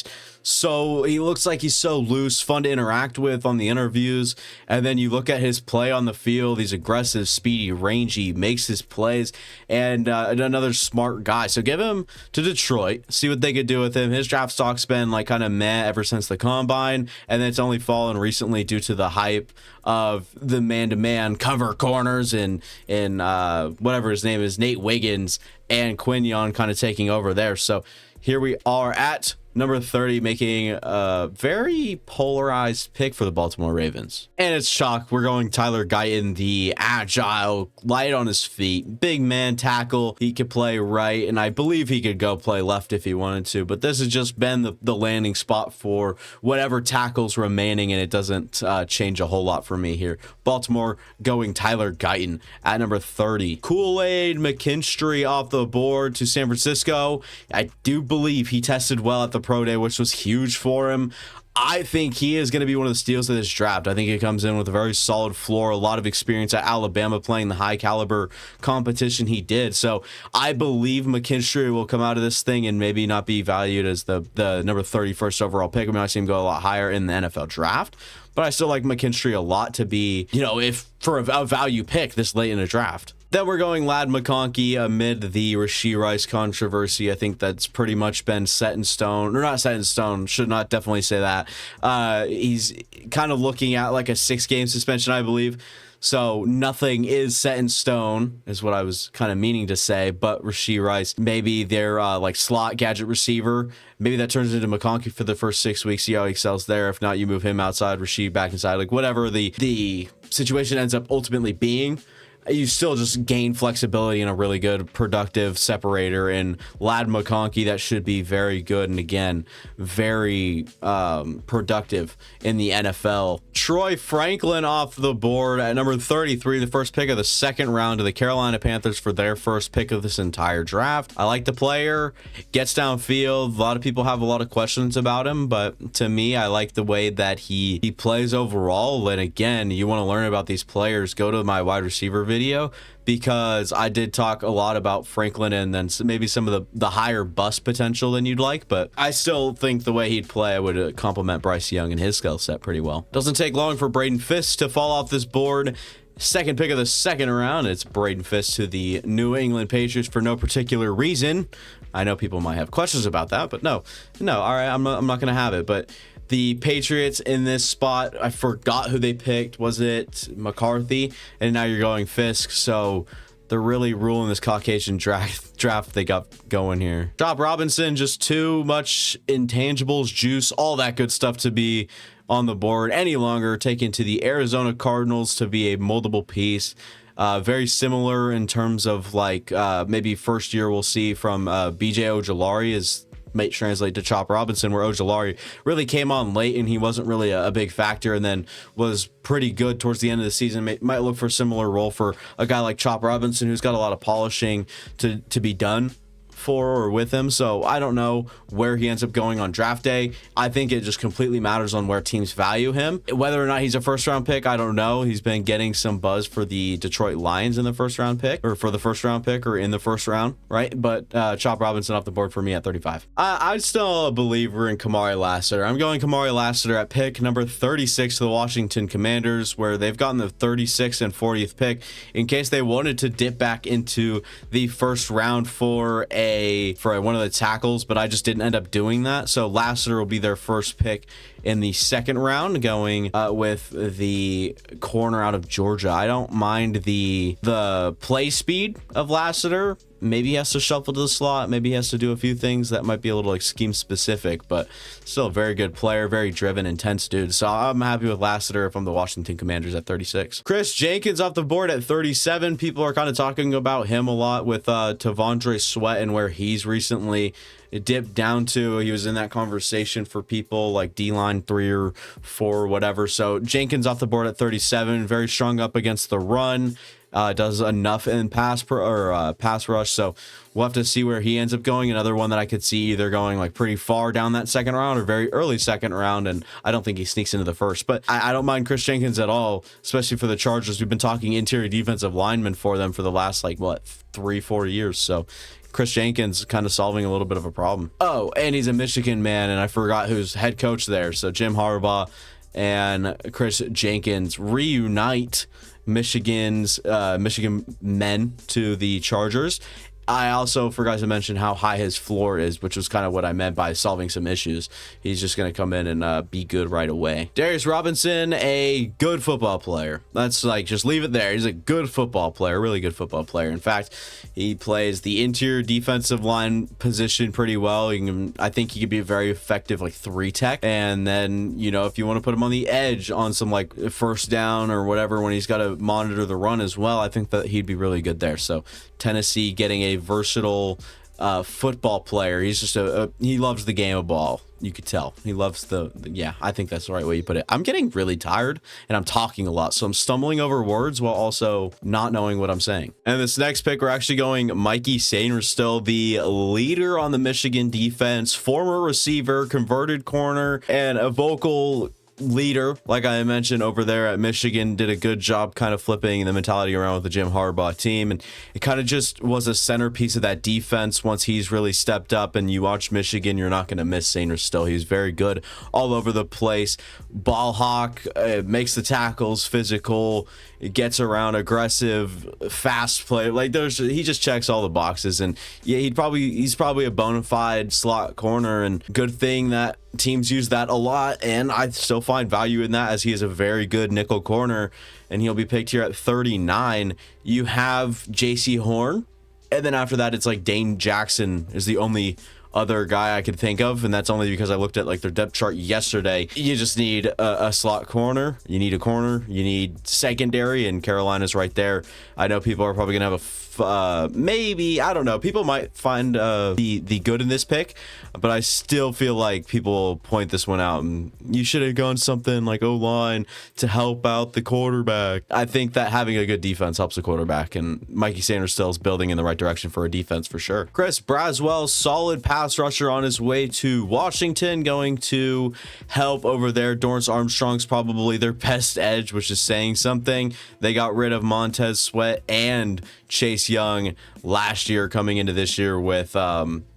looks like he's so loose, fun to interact with on the interviews. And then you look at his play on the field. He's aggressive, speedy, rangy, makes his plays, and another smart guy. So give him to Detroit, see what they could do with him. His draft stock's been like kind of meh ever since the combine, and then it's only fallen recently due to the hype of the man-to-man cover corners and whatever his name is, Nate Wiggins and Quinion kind of taking over there. So here we are at number 30, making a very polarized pick for the Baltimore Ravens. And it's chalk. We're going Tyler Guyton, the agile, light on his feet, big man tackle. He could play right, and I believe he could go play left if he wanted to. But this has just been the landing spot for whatever tackles remaining, and it doesn't change a whole lot for me here. Baltimore going Tyler Guyton at number 30. Kool-Aid McKinstry off the board to San Francisco. I do believe he tested well at the Pro Day, which was huge for him. I think he is going to be one of the steals of this draft. I think he comes in with a very solid floor, a lot of experience at Alabama playing the high caliber competition he did. So I believe McKinstry will come out of this thing and maybe not be valued as the number 31st overall pick. I mean, I see him go a lot higher in the NFL draft, but I still like McKinstry a lot to be, if for a value pick this late in a draft. Then we're going Ladd McConkey amid the Rashee Rice controversy. I think that's pretty much been set in stone, or not set in stone, should not definitely say that. He's kind of looking at like a 6-game suspension, I believe. So nothing is set in stone is what I was kind of meaning to say. But Rashee Rice, maybe their like slot gadget receiver, maybe that turns into McConkey for the first 6 weeks, see how he excels there. If not, you move him outside, Rashee back inside, like whatever the situation ends up ultimately being. You still just gain flexibility and a really good productive separator in Ladd McConkey that should be very good and again very productive in the NFL. Troy Franklin off the board at number 33, the first pick of the second round to the Carolina Panthers for their first pick of this entire draft. I like the player, gets downfield. A lot of people have a lot of questions about him, but to me, I like the way that he plays overall. And again, you want to learn about these players, go to my wide receiver video, because I did talk a lot about Franklin and then maybe some of the higher bust potential than you'd like, but I still think the way he'd play would complement Bryce Young and his skill set pretty well. Doesn't take long for Braden Fisk to fall off this board. Second pick of the second round, it's Braden Fisk to the New England Patriots for no particular reason. I know people might have questions about that, but no, all right, I'm not going to have it, but the Patriots in this spot, I forgot who they picked. Was it McCarthy? And now you're going Fisk. So they're really ruling this Caucasian draft they got going here. Chop Robinson, just too much intangibles, juice, all that good stuff to be on the board any longer. Taken to the Arizona Cardinals to be a moldable piece. Very similar in terms of like maybe first year we'll see from BJ Ojulari is might translate to Chop Robinson, where Ojulari really came on late and he wasn't really a big factor and then was pretty good towards the end of the season. Might look for a similar role for a guy like Chop Robinson, who's got a lot of polishing to be done for or with him. So I don't know where he ends up going on draft day. I think it just completely matters on where teams value him. Whether or not he's a first round pick, I don't know. He's been getting some buzz for the Detroit Lions in the first round pick, or for the first round pick, or in the first round, right? But Chop Robinson off the board for me at 35. I'm still a believer in Kamari Lassiter. I'm going Kamari Lassiter at pick number 36 to the Washington Commanders, where they've gotten the 36th and 40th pick in case they wanted to dip back into the first round for one of the tackles, but I just didn't end up doing that. So Lassiter will be their first pick in the second round, going with the corner out of Georgia. I don't mind the play speed of Lassiter. Maybe he has to shuffle to the slot. Maybe he has to do a few things that might be a little like scheme specific, but still a very good player, very driven, intense dude. So I'm happy with Lassiter if I'm the Washington Commanders at 36. Chris Jenkins off the board at 37. People are kind of talking about him a lot with Tavondre Sweat and where he's recently dipped down to. He was in that conversation for people like D-line 3 or 4 or whatever. So Jenkins off the board at 37, very strong up against the run. does enough in pass rush. So we'll have to see where he ends up going. Another one that I could see either going like pretty far down that second round or very early second round, and I don't think he sneaks into the first. But I don't mind Chris Jenkins at all, especially for the Chargers. We've been talking interior defensive linemen for them for the last like what 3-4 years. So Chris Jenkins kind of solving a little bit of a problem. Oh, and he's a Michigan man, and I forgot who's head coach there. So Jim Harbaugh and Chris Jenkins reunite Michigan men to the Chargers. I also forgot to mention how high his floor is, which was kind of what I meant by solving some issues. He's just going to come in and be good right away. Darius Robinson, a good football player. That's like, just leave it there. He's a good football player, really good football player. In fact, he plays the interior defensive line position pretty well. I think he could be a very effective like 3 tech. And then, you know, if you want to put him on the edge on some like first down or whatever, when he's got to monitor the run as well, I think that he'd be really good there. So Tennessee getting a versatile football player. He's just he loves the game of ball. You could tell he loves yeah, I think that's the right way you put it. I'm getting really tired and I'm talking a lot, so I'm stumbling over words while also not knowing what I'm saying. And this next pick, we're actually going Mikey Sainristil, the leader on the Michigan defense, former receiver, converted corner, and a vocal leader, like I mentioned over there at Michigan. Did a good job kind of flipping the mentality around with the Jim Harbaugh team, and it kind of just was a centerpiece of that defense once he's really stepped up. And you watch Michigan, you're not going to miss Sainristil. He's very good all over the place. Ball hawk, makes the tackles, physical, it gets around, aggressive, fast play. Like he just checks all the boxes. And yeah, he's probably a bona fide slot corner, and good thing that teams use that a lot, and I still find value in that, as he is a very good nickel corner, and he'll be picked here at 39. You have JC Horn, and then after that it's like Dane Jackson is the only other guy I could think of, and that's only because I looked at like their depth chart yesterday. You just need a slot corner, you need a corner, you need secondary, and Carolina's right there. I know people are probably gonna have maybe, I don't know, people might find the good in this pick, but I still feel like people point this one out and you should have gone something like O-line to help out the quarterback. I think that having a good defense helps the quarterback, and Mikey Sainristil is building in the right direction for a defense for sure. Chris Braswell, solid pass rusher on his way to Washington, going to help over there. Dorrance Armstrong's probably their best edge, which is saying something. They got rid of Montez Sweat and Chase Young last year, coming into this year with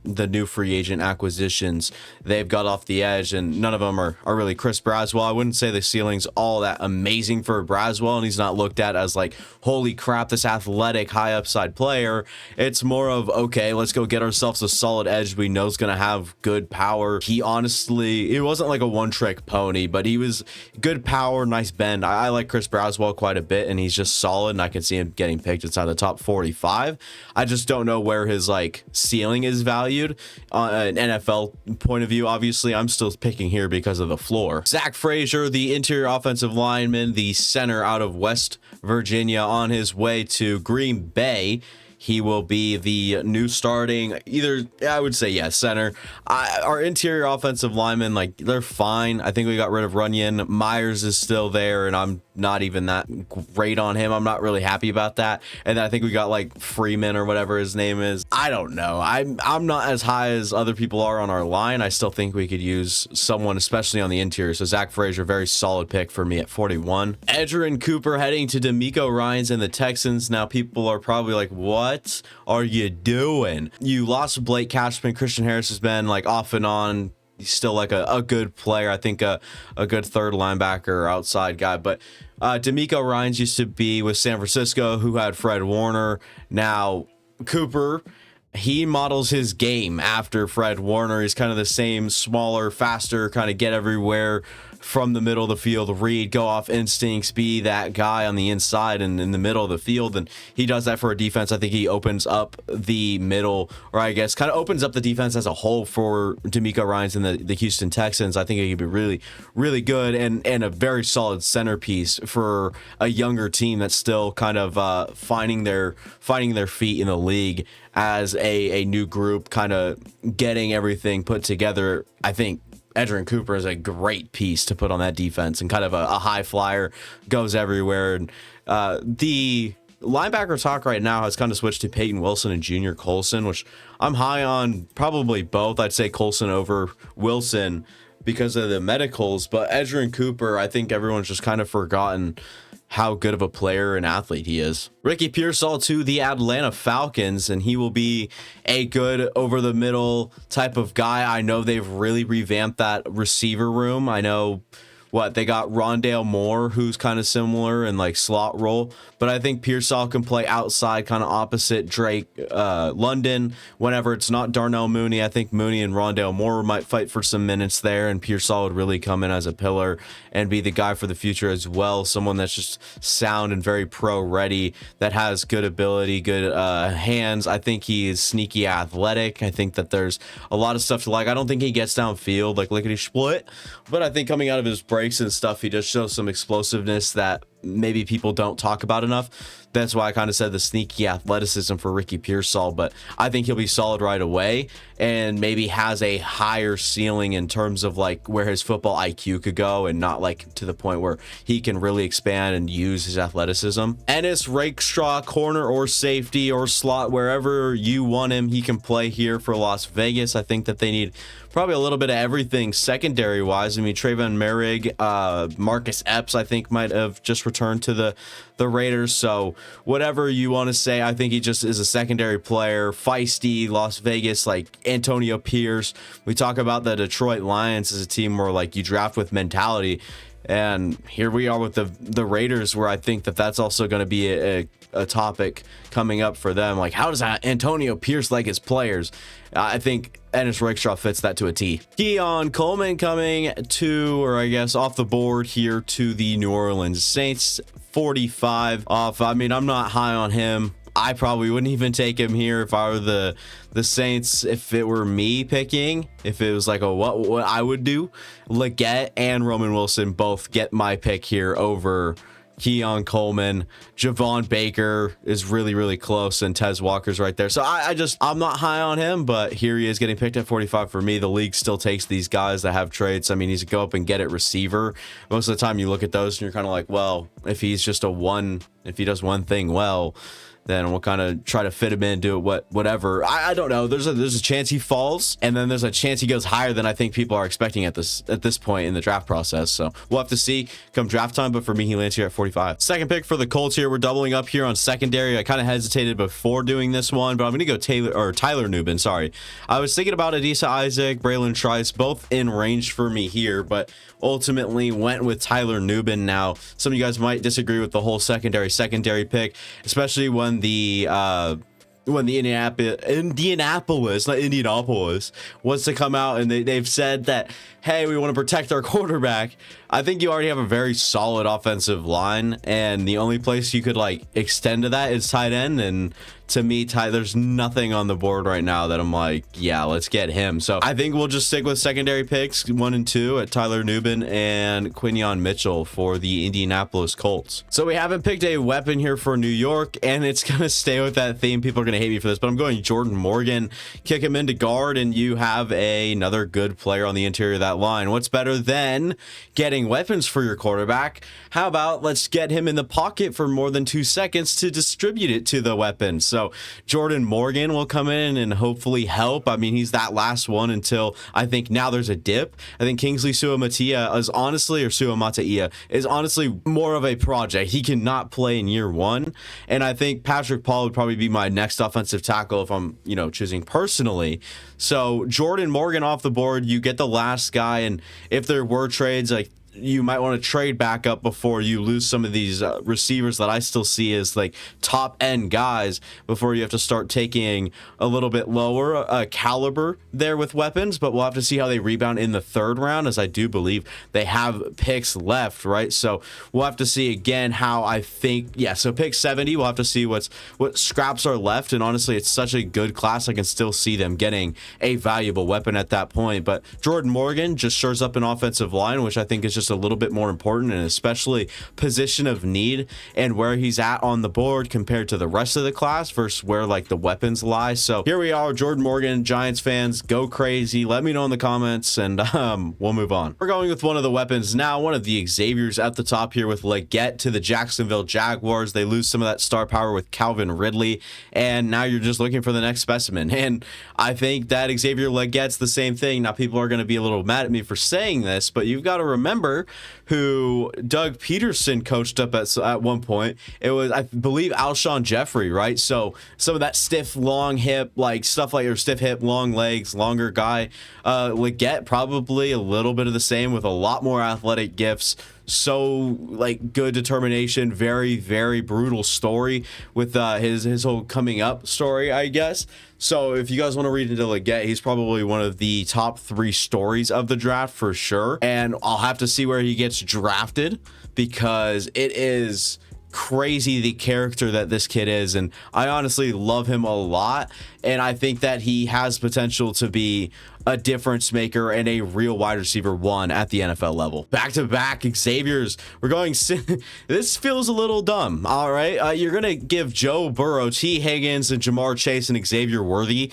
the new free agent acquisitions. They've got off the edge, and none of them are really Chris Braswell. I wouldn't say the ceiling's all that amazing for Braswell, and he's not looked at as like, holy crap, this athletic high upside player. It's more of, okay, let's go get ourselves a solid edge we know is going to have good power. He honestly, it wasn't like a one-trick pony, but he was good power, nice bend. I like Chris Braswell quite a bit, and he's just solid, and I can see him getting picked inside the top 45. I just don't know where his like ceiling is valued on an NFL point of view. Obviously, I'm still picking here because of the floor. Zach Frazier, the interior offensive lineman, the center out of West Virginia, on his way to Green Bay. He will be the new starting, either, I would say, yeah, center. Our interior offensive linemen, like, they're fine. I think we got rid of Runyon. Myers is still there, and I'm not even that great on him. I'm not really happy about that. And then I think we got, like, Freeman or whatever his name is. I don't know. I'm not as high as other people are on our line. I still think we could use someone, especially on the interior. So Zach Frazier, very solid pick for me at 41. Edgerrin Cooper heading to D'Amico Ryans and the Texans. Now, people are probably like, what are you doing? You lost Blake Cashman. Christian Harris has been like off and on. He's still like a good player. I think a good third linebacker or outside guy. But D'Amico Ryans used to be with San Francisco, who had Fred Warner. Now Cooper, he models his game after Fred Warner. He's kind of the same, smaller, faster, kind of get everywhere from the middle of the field, read, go off instincts, be that guy on the inside and in the middle of the field. And he does that for a defense. I think he opens up the middle, or I guess kind of opens up the defense as a whole for D'Amico Ryans and the Houston Texans. I think he could be really, really good and a very solid centerpiece for a younger team that's still kind of finding their feet in the league as a new group, kind of getting everything put together. I think Edgerrin Cooper is a great piece to put on that defense, and kind of a high flyer, goes everywhere. And the linebacker talk right now has kind of switched to Peyton Wilson and Junior Colson, which I'm high on probably both. I'd say Colson over Wilson because of the medicals, but Edgerrin Cooper, I think everyone's just kind of forgotten how good of a player and athlete he is. Ricky Pearsall to the Atlanta Falcons, and he will be a good over the middle type of guy. I know they've really revamped that receiver room. I know they got Rondale Moore, who's kind of similar in like slot role, but I think Pearsall can play outside, kind of opposite Drake London. Whenever it's not Darnell Mooney, I think Mooney and Rondale Moore might fight for some minutes there, and Pearsall would really come in as a pillar and be the guy for the future as well. Someone that's just sound and very pro ready, that has good ability, good hands. I think he is sneaky athletic. I think that there's a lot of stuff to like. I don't think he gets downfield like lickety split, but I think coming out of his breaks and stuff, he just shows some explosiveness that maybe people don't talk about enough. That's why I kind of said the sneaky athleticism for Ricky Pearsall, but I think he'll be solid right away and maybe has a higher ceiling in terms of like where his football IQ could go, and not like to the point where he can really expand and use his athleticism. Ennis Rakestraw, corner or safety or slot, wherever you want him, he can play here for Las Vegas. I think that they need probably a little bit of everything secondary wise. I mean, Trayvon Merrick, Marcus Epps, I think might have just returned to the Raiders. So whatever you want to say, I think he just is a secondary player, feisty, Las Vegas, like Antonio Pierce. We talk about the Detroit Lions as a team where like you draft with mentality. And here we are with the Raiders, where I think that that's also going to be a topic coming up for them. Like, how does Antonio Pierce like his players? I think Ennis Rakestraw fits that to a T. Keon Coleman coming to, or I guess off the board here to the New Orleans Saints, 45 off. I mean, I'm not high on him. I probably wouldn't even take him here if I were the Saints. If it were me picking, if it was like what I would do, Leggett and Roman Wilson both get my pick here over Keon Coleman. Javon Baker is really, really close, and Tez Walker's right there. So I'm not high on him, but here he is getting picked at 45 for me. The league still takes these guys that have traits. I mean, he's a go up and get it receiver. Most of the time you look at those and you're kind of like, well, if he's just if he does one thing well, then we'll kind of try to fit him in, do it whatever. I don't know. There's a chance he falls, and then there's a chance he goes higher than I think people are expecting at this point in the draft process. So we'll have to see come draft time. But for me, he lands here at 45. Second pick for the Colts here. We're doubling up here on secondary. I kind of hesitated before doing this one, but I'm going to go Tyler Nubin. Sorry, I was thinking about Adisa Isaac, Braylon Trice, both in range for me here, but ultimately went with Tyler Nubin. Now, some of you guys might disagree with the whole secondary pick, especially when the Indianapolis wants to come out and they've said that, hey, we want to protect our quarterback. I think you already have a very solid offensive line, and the only place you could like extend to that is tight end. And to me, there's nothing on the board right now that I'm like, yeah, let's get him. So I think we'll just stick with secondary picks 1 and 2 at Tyler Nubin and Quinyon Mitchell for the Indianapolis Colts. So we haven't picked a weapon here for New York, and it's going to stay with that theme. People are going to hate me for this, but I'm going Jordan Morgan, kick him into guard, and you have another good player on the interior of that line. What's better than getting weapons for your quarterback? How about let's get him in the pocket for more than 2 seconds to distribute it to the weapon? So Jordan Morgan will come in and hopefully help. I mean, he's that last one until I think now there's a dip. I think Kingsley Suamataia is honestly more of a project. He cannot play in year one. And I think Patrick Paul would probably be my next offensive tackle if I'm, choosing personally. So Jordan Morgan off the board, you get the last guy. And if there were trades, like, you might want to trade back up before you lose some of these receivers that I still see as like top end guys before you have to start taking a little bit lower caliber there with weapons. But we'll have to see how they rebound in the 3rd round, as I do believe they have picks left, right? So we'll have to see again how I think. Yeah, so pick 70, we'll have to see what scraps are left. And honestly, it's such a good class, I can still see them getting a valuable weapon at that point. But Jordan Morgan just shores up an offensive line, which I think is just just a little bit more important, and especially position of need and where he's at on the board compared to the rest of the class versus where like the weapons lie. So here we are, Jordan Morgan. Giants fans, go crazy. Let me know in the comments, and we'll move on. We're going with one of the weapons now, one of the Xaviers at the top here with Leggett to the Jacksonville Jaguars. They lose some of that star power with Calvin Ridley, and now you're just looking for the next specimen. And I think that Xavier Leggett's the same thing. Now people are going to be a little mad at me for saying this, but you've got to remember who Doug Peterson coached up at one point. It was, I believe, Alshon Jeffrey, right? So some of that stiff, long hip, like stuff like your stiff hip, long legs, longer guy. Leggett probably a little bit of the same with a lot more athletic gifts. So like good determination, very, very brutal story with his whole coming up story, I guess. So if you guys want to read into Leggett, he's probably one of the top 3 stories of the draft for sure. And I'll have to see where he gets drafted, because it is crazy the character that this kid is, and I honestly love him a lot, and I think that he has potential to be a difference maker and a real wide receiver 1 at the NFL level. Back to back Xaviers. We're going this feels a little dumb. All right, you're gonna give Joe Burrow, T. Higgins, and Jamar Chase and Xavier Worthy.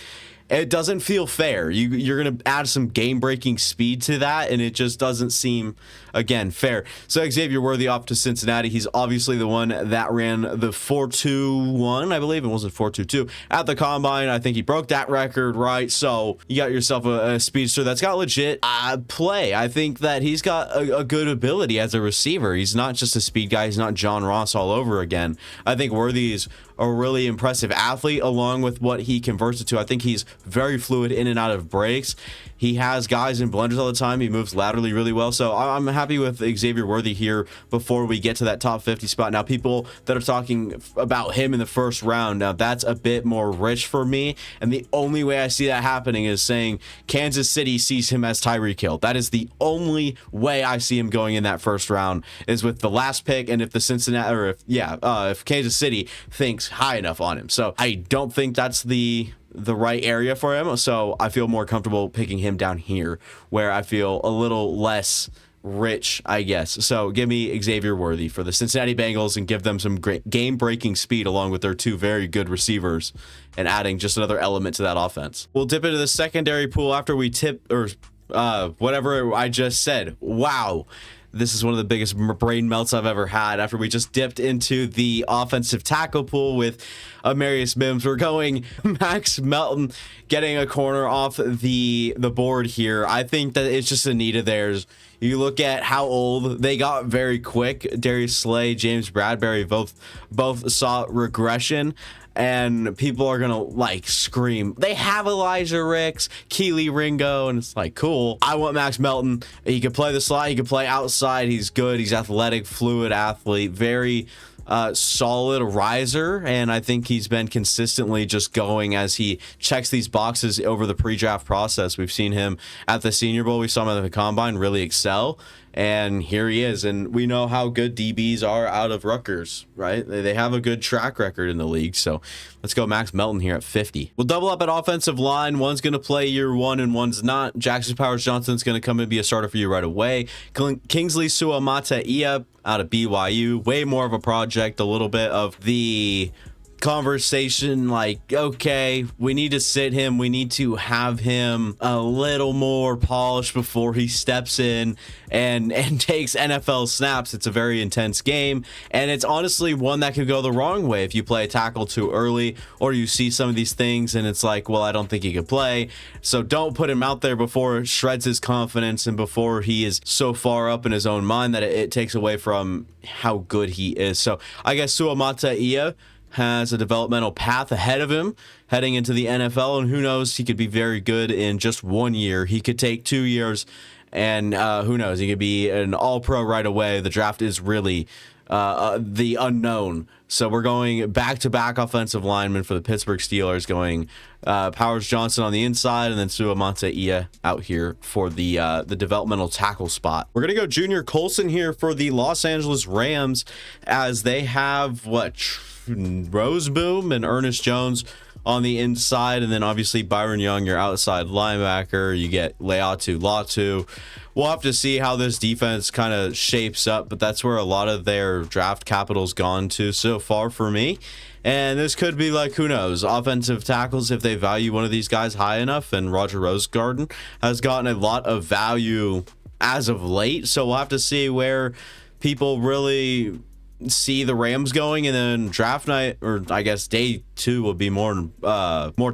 It doesn't feel fair. You're going to add some game-breaking speed to that, and it just doesn't seem, again, fair. So Xavier Worthy off to Cincinnati. He's obviously the one that ran the 4.21, I believe. It wasn't 4.22 at the combine. I think he broke that record, right? So you got yourself a speedster that's got legit play. I think that he's got a good ability as a receiver. He's not just a speed guy. He's not John Ross all over again. I think Worthy is a really impressive athlete, along with what he converts it to. I think he's very fluid in and out of breaks. He has guys in blenders all the time. He moves laterally really well. So I'm happy with Xavier Worthy here before we get to that top 50 spot. Now, people that are talking about him in the first round, now that's a bit more rich for me. And the only way I see that happening is saying Kansas City sees him as Tyreek Hill. That is the only way I see him going in that first round, is with the last pick. And if the Cincinnati, or if Kansas City thinks high enough on him. So I don't think that's the right area for him, so I feel more comfortable picking him down here, where I feel a little less rich, I guess. So give me Xavier Worthy for the Cincinnati Bengals, and give them some great game-breaking speed along with their 2 very good receivers, and adding just another element to that offense. We'll dip into the secondary pool after we tip, or whatever I just said. Wow. This is one of the biggest brain melts I've ever had after we just dipped into the offensive tackle pool with Amarius Mims. We're going Max Melton, getting a corner off the board here. I think that it's just a need of theirs. You look at how old they got very quick. Darius Slay, James Bradbury both saw regression. And people are gonna like scream, they have Elijah Ricks, Keely Ringo, and it's like, cool. I want Max Melton. He can play the slot, he can play outside. He's good, he's athletic, fluid athlete, very solid riser, and I think he's been consistently just going as he checks these boxes over the pre-draft process. We've seen him at the Senior Bowl, we saw him at the Combine really excel, and here he is. And we know how good DBs are out of Rutgers, right? They have a good track record in the league. So let's go Max Melton here at 50. We'll double up at offensive line. One's going to play year 1 and one's not. Jackson Powers Johnson's going to come and be a starter for you right away. Kingsley Suamataia out of BYU, way more of a project, a little bit of the conversation like, okay, we need to sit him, we need to have him a little more polished before he steps in and takes NFL snaps. It's a very intense game, and it's honestly one that could go the wrong way if you play a tackle too early, or you see some of these things and it's like, well, I don't think he could play. So don't put him out there before it shreds his confidence and before he is so far up in his own mind that it takes away from how good he is. So I guess Suamataia has a developmental path ahead of him heading into the NFL, and who knows, he could be very good in just 1 year. He could take 2 years, and who knows, he could be an all-pro right away. The draft is really the unknown. So we're going back-to-back offensive linemen for the Pittsburgh Steelers, going Powers Johnson on the inside, and then Suamataia out here for the developmental tackle spot. We're going to go Junior Colson here for the Los Angeles Rams, as they have, Roseboom and Ernest Jones, on the inside, and then obviously Byron Young, your outside linebacker. You get Leatu Latu. We'll have to see how this defense kind of shapes up, but that's where a lot of their draft capital's gone to so far for me. And this could be like, who knows, offensive tackles if they value one of these guys high enough. And Roger Rosegarden has gotten a lot of value as of late, so we'll have to see where people really see the Rams going, and then draft night, or I guess day 2, will be more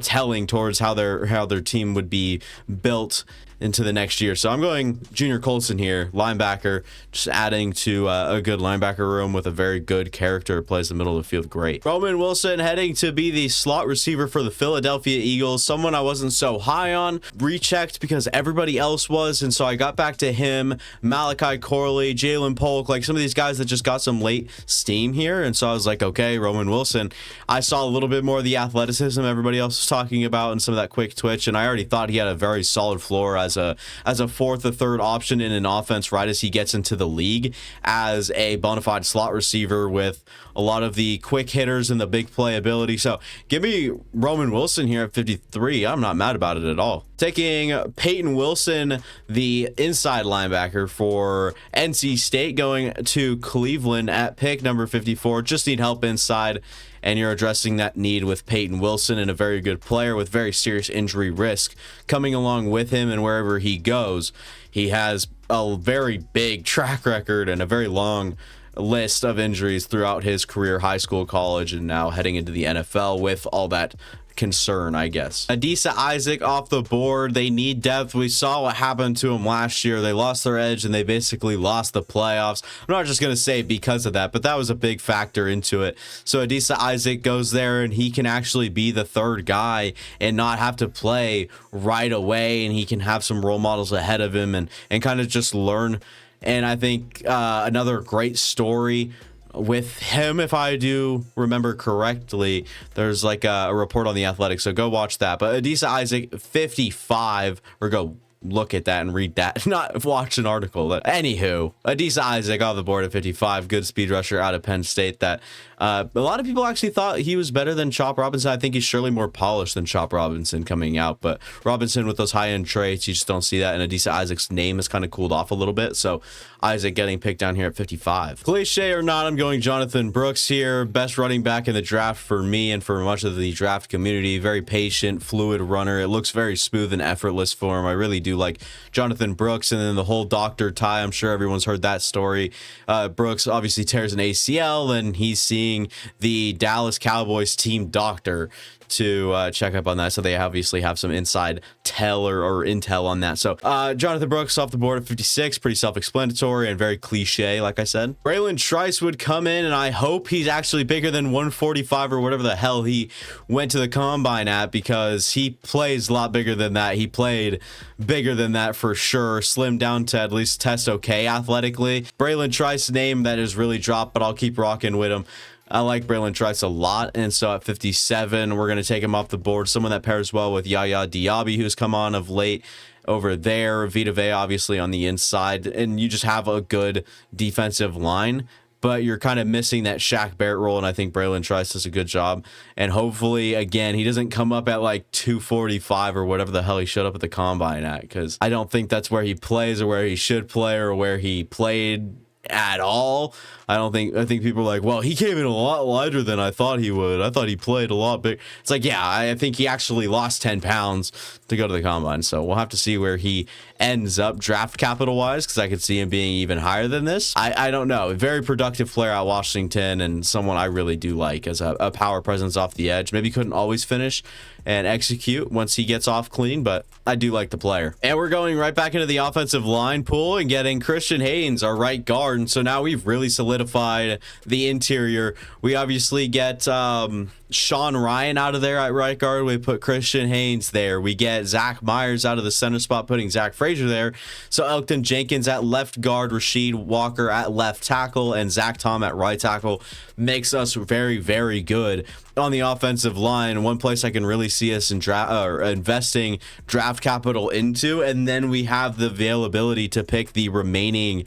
telling towards how their team would be built into the next year. So I'm going Junior Colson here, linebacker, just adding to a good linebacker room with a very good character, plays the middle of the field great. Roman Wilson heading to be the slot receiver for the Philadelphia Eagles, someone I wasn't so high on, rechecked because everybody else was, and so I got back to him, Malachi Corley, Jalen Polk, like some of these guys that just got some late steam here, and so I was like, okay, Roman Wilson. I saw a little bit more of the athleticism everybody else was talking about and some of that quick twitch, and I already thought he had a very solid floor as a fourth or third option in an offense right as he gets into the league as a bona fide slot receiver with a lot of the quick hitters and the big playability. So give me Roman Wilson here at 53. I'm not mad about it at all. Taking Peyton Wilson, the inside linebacker for NC State, going to Cleveland at pick number 54. Just need help inside, and you're addressing that need with Peyton Wilson, and a very good player with very serious injury risk coming along with him, and wherever he goes, he has a very big track record and a very long list of injuries throughout his career, high school, college, and now heading into the NFL with all that concern, I guess. Adisa Isaac off the board. They need depth. We saw what happened to them last year. They lost their edge and they basically lost the playoffs. I'm not just going to say because of that, but that was a big factor into it. So Adisa Isaac goes there and he can actually be the third guy and not have to play right away, and he can have some role models ahead of him and kind of just learn. And I think another great story with him, if I do remember correctly, there's like a report on The Athletic, so go watch that. But Adisa Isaac, 55, or go look at that and read that, not watch an article. Anywho, Adisa Isaac off the board at 55, good speed rusher out of Penn State that a lot of people actually thought he was better than Chop Robinson. I think he's surely more polished than Chop Robinson coming out, but Robinson with those high-end traits, you just don't see that, and Adisa Isaac's name has kind of cooled off a little bit, so Isaac getting picked down here at 55. Cliche or not, I'm going Jonathan Brooks here, best running back in the draft for me and for much of the draft community. Very patient, fluid runner. It looks very smooth and effortless for him. I really do like Jonathan Brooks, and then the whole Dr. Ty, I'm sure everyone's heard that story. Brooks obviously tears an ACL, and he's seeing the Dallas Cowboys team doctor to check up on that, so they obviously have some inside tell or intel on that. So Jonathan Brooks off the board at 56, pretty self-explanatory and very cliche, like I said. Braylon Trice would come in, and I hope he's actually bigger than 145 or whatever the hell he went to the combine at, because he plays a lot bigger than that. He played bigger than that for sure, slimmed down to at least test okay athletically. Braylon Trice, name that is really dropped, but I'll keep rocking with him. I like Braylon Trice a lot, and so at 57, we're going to take him off the board. Someone that pairs well with Yaya Diaby, who's come on of late over there. Vita Vea, obviously, on the inside, and you just have a good defensive line, but you're kind of missing that Shaq Barrett role, and I think Braylon Trice does a good job. And hopefully, again, he doesn't come up at like 245 or whatever the hell he showed up at the combine at, because I don't think that's where he plays or where he should play or where he played at all. I think people are like, well, he came in a lot lighter than I thought he would. I thought he played a lot big. It's like, yeah, I think he actually lost 10 pounds to go to the combine. So we'll have to see where he ends up draft capital wise, because I could see him being even higher than this. I don't know. A very productive player at Washington, and someone I really do like as a power presence off the edge. Maybe couldn't always finish and execute once he gets off clean, but I do like the player. And we're going right back into the offensive line pool and getting Christian Haynes, our right guard. And so now we've really solidified the interior. We obviously get Sean Ryan out of there at right guard. We put Christian Haynes there. We get Zach Myers out of the center spot, putting Zach Frazier there. So Elkton Jenkins at left guard, Rasheed Walker at left tackle, and Zach Tom at right tackle makes us very, very good on the offensive line. One place I can really see us investing draft capital into, and then we have the availability to pick the remaining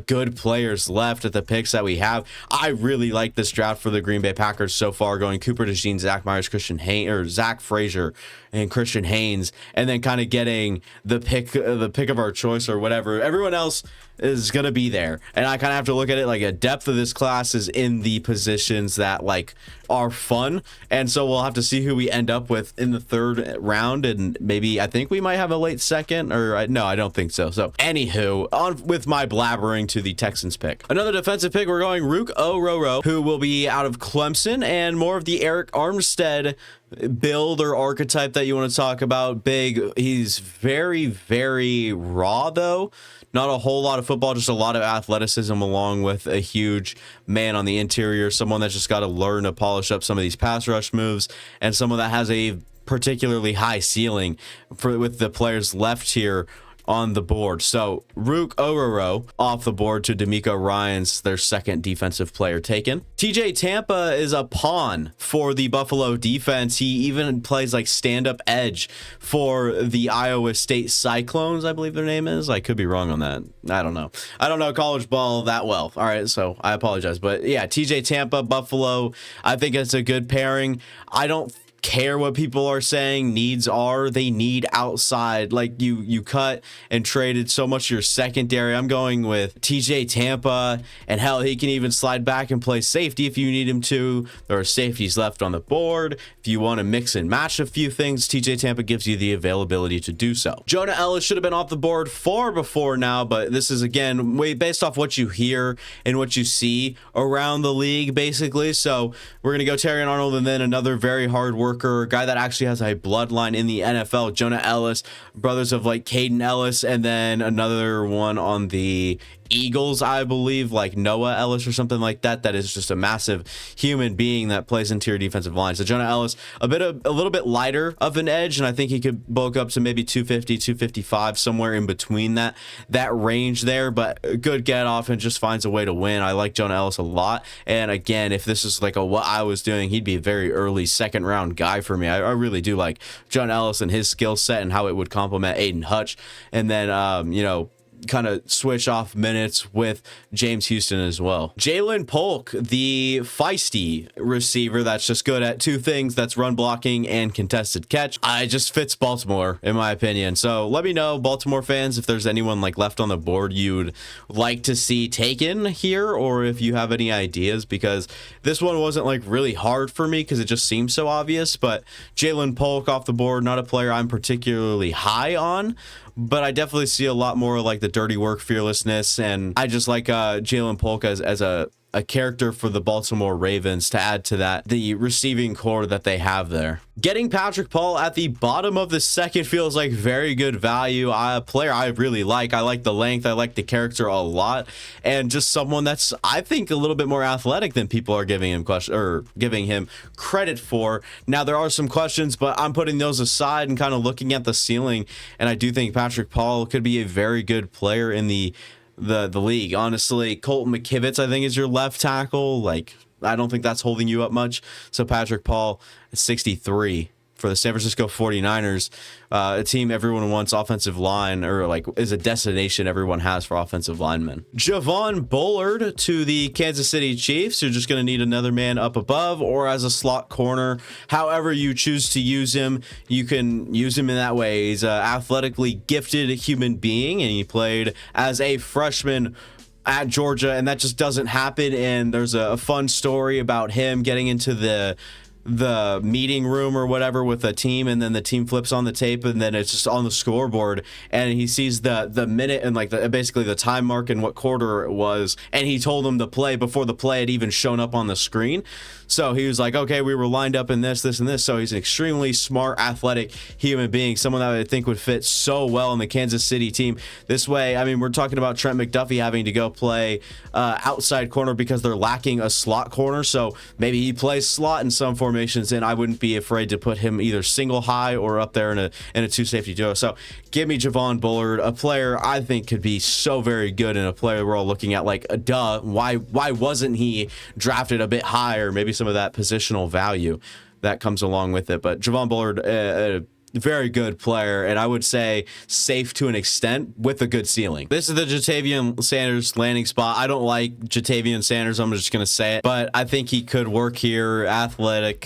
good players left at the picks that we have. I really like this draft for the Green Bay Packers so far, going Cooper DeJean, Zach Myers, Christian Haynes, or Zach Frazier and Christian Haynes, and then kind of getting the pick of our choice or whatever. Everyone else is gonna be there, and I kind of have to look at it like a depth of this class is in the positions that like are fun, and so we'll have to see who we end up with in the third round, and maybe I think we might have a late second, or no, I don't think so. So anywho, on with my blabbering to the Texans pick. Another defensive pick, we're going Rook O'Roro, who will be out of Clemson, and more of the Eric Armstead build or archetype that you want to talk about. Big, he's very raw though. Not a whole lot of football, just a lot of athleticism along with a huge man on the interior, someone that's just got to learn to polish up some of these pass rush moves, and someone that has a particularly high ceiling with the players left here on the board. So Rook Ororo off the board to D'Amico Ryans, their second defensive player taken. TJ Tampa is a pawn for the Buffalo defense. He even plays like stand-up edge for the Iowa State Cyclones, I believe their name is. I could be wrong on that. I don't know college ball that well. All right, so I apologize. But yeah, TJ Tampa, Buffalo, I think it's a good pairing. I don't care what people are saying needs are. They need outside. Like you cut and traded so much of your secondary. I'm going with TJ Tampa, and hell, he can even slide back and play safety if you need him to. There are safeties left on the board. If you want to mix and match a few things, TJ Tampa gives you the availability to do so. Jonah Ellis should have been off the board far before now, but this is again way based off what you hear and what you see around the league basically. So we're gonna go Terrion Arnold, and then another very hard worker, a guy that actually has a bloodline in the NFL, Jonah Ellis, brothers of like Caden Ellis, and then another one on the Eagles, I believe, like Noah Ellis or something like that. That is just a massive human being that plays interior defensive line. So Jonah Ellis, a little bit lighter of an edge, and I think he could bulk up to maybe 250, 255, somewhere in between that range there. But a good get off and just finds a way to win. I like Jonah Ellis a lot. And again, if this is like what I was doing, he'd be a very early second round guy for me. I really do like Jonah Ellis and his skill set and how it would complement Aiden Hutch. And then kind of switch off minutes with James Houston as well. Jalen Polk, the feisty receiver that's just good at two things, that's run blocking and contested catch. I just fits Baltimore in my opinion. So let me know, Baltimore fans, if there's anyone like left on the board you'd like to see taken here, or if you have any ideas, because this one wasn't like really hard for me because it just seems so obvious. But Jalen Polk off the board, not a player I'm particularly high on, but I definitely see a lot more like the dirty work, fearlessness, and I just like Jalen Polk as a character for the Baltimore Ravens to add to that, the receiving core that they have there. Getting Patrick Paul at the bottom of the second feels like very good value. A player I really like. I like the length. I like the character a lot, and just someone that's, I think, a little bit more athletic than people are giving him credit for. Now there are some questions, but I'm putting those aside and kind of looking at the ceiling, and I do think Patrick Paul could be a very good player in the league. Honestly, Colton McKivitz, I think, is your left tackle. Like, I don't think that's holding you up much. So Patrick Paul at 63 for the San Francisco 49ers, a team everyone wants offensive line, or like is a destination everyone has for offensive linemen. Javon Bullard to the Kansas City Chiefs. You're just going to need another man up above or as a slot corner. However you choose to use him, you can use him in that way. He's an athletically gifted human being, and he played as a freshman at Georgia, and that just doesn't happen. And there's a fun story about him getting into the meeting room or whatever with a team, and then the team flips on the tape, and then it's just on the scoreboard, and he sees the minute and like basically the time mark and what quarter it was, and he told him the play before the play had even shown up on the screen. So he was like, okay, we were lined up in this, and this. So he's an extremely smart, athletic human being, someone that I think would fit so well in the Kansas City team. This way, I mean, we're talking about Trent McDuffie having to go play outside corner because they're lacking a slot corner. So maybe he plays slot in some formations, and I wouldn't be afraid to put him either single high or up there in a two safety duo. So give me Javon Bullard, a player I think could be so very good, and a player we're all looking at like, why wasn't he drafted a bit higher? Maybe some of that positional value that comes along with it. But Javon Bullard, very good player, and I would say safe to an extent with a good ceiling. This is the Jatavian Sanders landing spot. I don't like Jatavian Sanders, I'm just gonna say it, but I think he could work here. Athletic,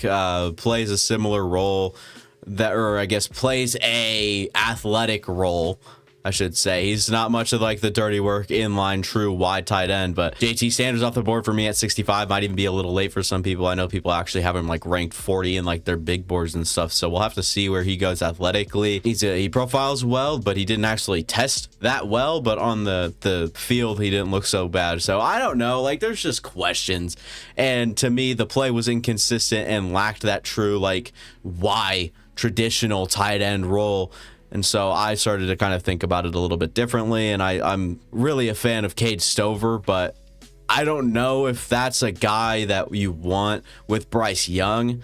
plays a similar role that, or I guess plays a athletic role, I should say. He's not much of like the dirty work, inline, true wide tight end, but JT Sanders off the board for me at 65. Might even be a little late for some people. I know people actually have him like ranked 40 in like their big boards and stuff, so we'll have to see where he goes athletically. He profiles well, but he didn't actually test that well, but on the field he didn't look so bad. So I don't know, like there's just questions, and to me the play was inconsistent and lacked that true like why traditional tight end role. And so I started to kind of think about it a little bit differently, and I'm really a fan of Cade Stover, but I don't know if that's a guy that you want with Bryce Young.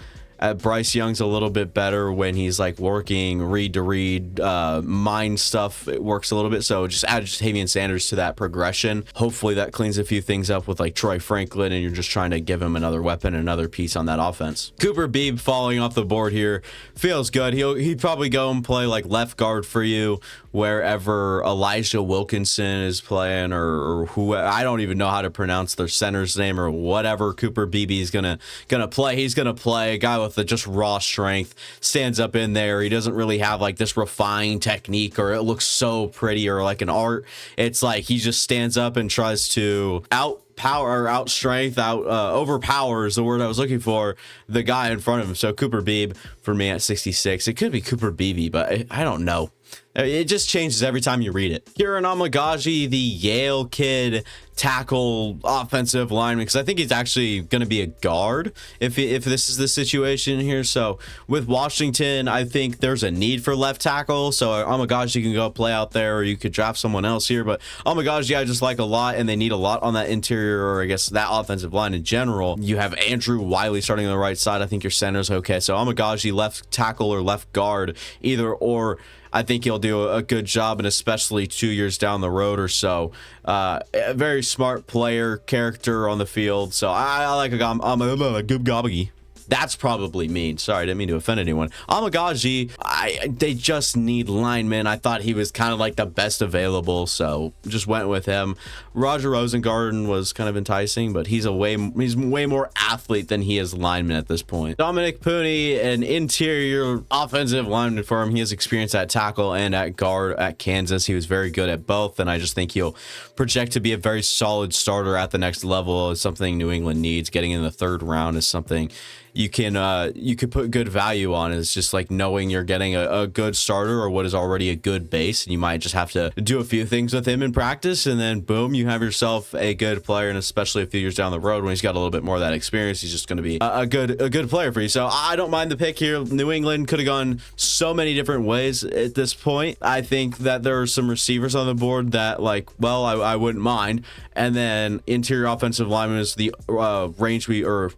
Bryce Young's a little bit better when he's like working read to read, mind stuff. It works a little bit. So just add Jatavian Sanders to that progression. Hopefully that cleans a few things up with like Troy Franklin, and you're just trying to give him another weapon, another piece on that offense. Cooper Beebe falling off the board here feels good. He'd probably go and play like left guard for you wherever Elijah Wilkinson is playing, or who, I don't even know how to pronounce their center's name or whatever Cooper Beebe is gonna play. He's gonna play a guy with the just raw strength, stands up in there. He doesn't really have like this refined technique, or it looks so pretty, or like an art. It's like he just stands up and tries to overpower is the word I was looking for, the guy in front of him. So Cooper Beebe for me at 66. It could be Cooper Beebe, but I don't know. It just changes every time you read it. Kieran Omagaji, the Yale kid, tackle offensive lineman, because I think he's actually going to be a guard if this is the situation here. So with Washington, I think there's a need for left tackle. So Omagaji can go play out there, or you could draft someone else here. But Omagaji I just like a lot, and they need a lot on that interior, or I guess that offensive line in general. You have Andrew Wiley starting on the right side. I think your center's okay. So Omagaji left tackle or left guard, either or. I think he'll do a good job, and especially 2 years down the road or so. A very smart player, character on the field. So I like a good gobby. That's probably mean. Sorry, I didn't mean to offend anyone. Omagaji, they just need linemen. I thought he was kind of like the best available, so just went with him. Roger Rosengarten was kind of enticing, but he's way more athlete than he is lineman at this point. Dominic Pooney, an interior offensive lineman for him. He has experience at tackle and at guard at Kansas. He was very good at both, and I just think he'll project to be a very solid starter at the next level. It's something New England needs. Getting in the third round is something you could put good value on. It's just like knowing you're getting a good starter, or what is already a good base, and you might just have to do a few things with him in practice, and then boom, you have yourself a good player. And especially a few years down the road when he's got a little bit more of that experience, he's just going to be a good player for you. So I don't mind the pick here. New England could have gone so many different ways at this point. I think that there are some receivers on the board that I wouldn't mind, and then interior offensive lineman is the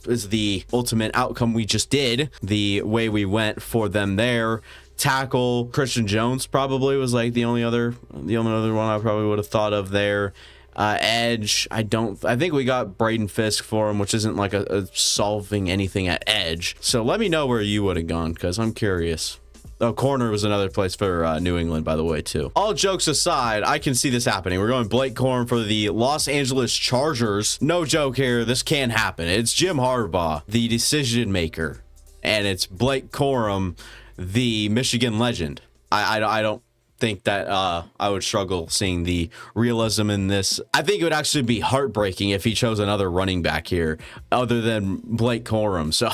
is the ultimate outcome we just did, the way we went for them there. Tackle, Christian Jones probably was like the only other one I probably would have thought of there. Edge, I think we got Braden Fisk for him, which isn't like a solving anything at edge. So let me know where you would have gone, because I'm curious. Oh, corner was another place for New England, by the way, too. All jokes aside, I can see this happening. We're going Blake Corum for the Los Angeles Chargers. No joke here. This can happen. It's Jim Harbaugh, the decision maker, and it's Blake Corum, the Michigan legend. I don't think that I would struggle seeing the realism in this. I think it would actually be heartbreaking if he chose another running back here other than Blake Corum. So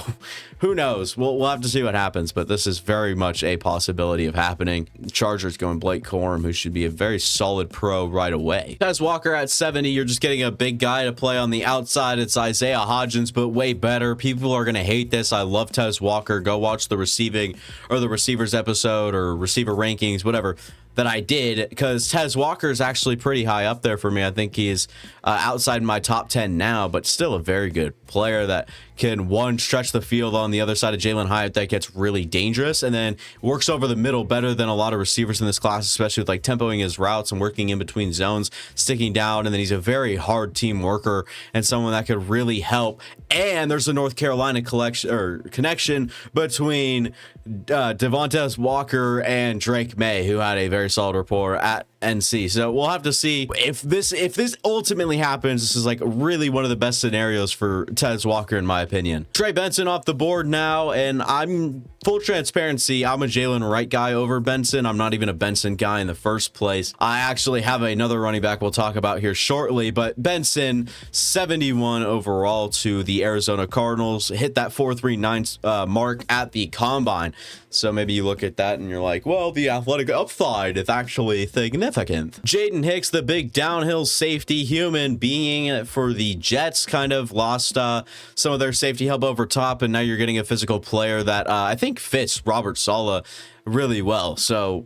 who knows? We'll have to see what happens, but this is very much a possibility of happening. Chargers going Blake Corum, who should be a very solid pro right away. Tez Walker at 70, you're just getting a big guy to play on the outside. It's Isaiah Hodgins, but way better. People are going to hate this. I love Tez Walker. Go watch the receivers episode or receiver rankings, whatever. that I did, because Tez Walker is actually pretty high up there for me. I think he's outside my top 10 now, but still a very good player that can, one, stretch the field on the other side of Jalen Hyatt that gets really dangerous, and then works over the middle better than a lot of receivers in this class, especially with like tempoing his routes and working in between zones, sticking down. And then he's a very hard team worker and someone that could really help. And there's a North Carolina connection between Devontae Walker and Drake May, who had a very solid rapport at NC. So we'll have to see if this ultimately happens. This is like really one of the best scenarios for Tez Walker, in my opinion. Trey Benson off the board now, and I'm full transparency, I'm a Jalen Wright guy over Benson. I'm not even a Benson guy in the first place. I actually have another running back we'll talk about here shortly, but Benson, 71 overall to the Arizona Cardinals, hit that 4.39 mark at the combine. So maybe you look at that and you're like, well, the athletic upside is actually significant. Jaden Hicks, the big downhill safety human being for the Jets, kind of lost some of their safety help over top, and now you're getting a physical player that I think fits Robert Saleh really well. So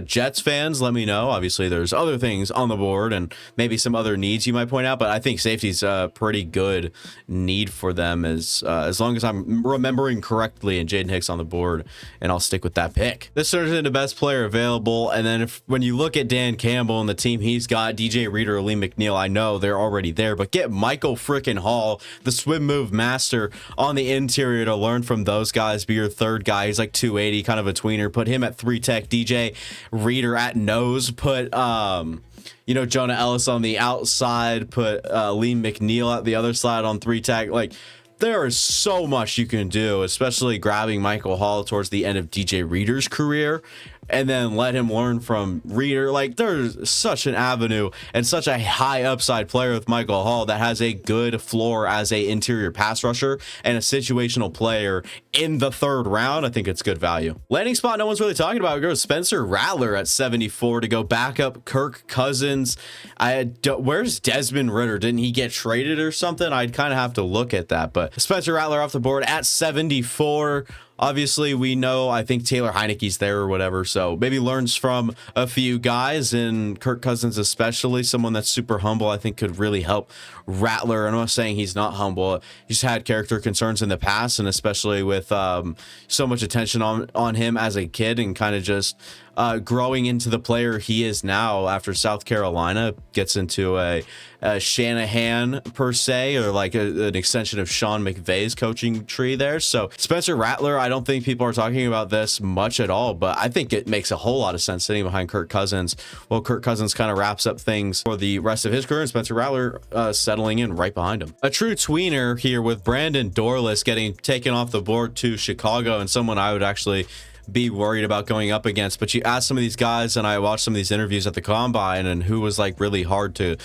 Jets fans, let me know. Obviously there's other things on the board and maybe some other needs you might point out, but I think safety's a pretty good need for them, as long as I'm remembering correctly, and Jaden Hicks on the board, and I'll stick with that pick. This turns into best player available. And then when you look at Dan Campbell and the team he's got, DJ Reader or Lee McNeil, I know they're already there, but get Michael frickin' Hall, the swim move master, on the interior to learn from those guys, be your third guy. He's like 280, kind of a tweener. Put him at 3 tech, DJ Reader at nose, put Jonah Ellis on the outside, put Lee McNeil at the other side on 3 tech. Like, there is so much you can do, especially grabbing Michael Hall towards the end of DJ Reader's career, and then let him learn from Reader. Like, there's such an avenue and such a high upside player with Michael Hall that has a good floor as a interior pass rusher and a situational player in the 3rd round. I think it's good value. Landing spot no one's really talking about. We go with Spencer Rattler at 74 to go back up Kirk Cousins. Where's Desmond Ridder? Didn't he get traded or something? I'd kind of have to look at that, but Spencer Rattler off the board at 74. Obviously, we know, I think Taylor Heineke's there or whatever, so maybe learns from a few guys, and Kirk Cousins especially, someone that's super humble, I think could really help Rattler. I'm not saying he's not humble. He's had character concerns in the past, and especially with so much attention on him as a kid, and kind of just growing into the player he is now after South Carolina, gets into a Shanahan per se, or like an extension of Sean McVay's coaching tree there. So Spencer Rattler, I don't think people are talking about this much at all, but I think it makes a whole lot of sense sitting behind Kirk Cousins. Well, Kirk Cousins kind of wraps up things for the rest of his career, and Spencer Rattler settling in right behind him. A true tweener here with Brandon Dorless getting taken off the board to Chicago, and someone I would actually be worried about going up against. But you ask some of these guys, and I watched some of these interviews at the combine, and who was like really hard to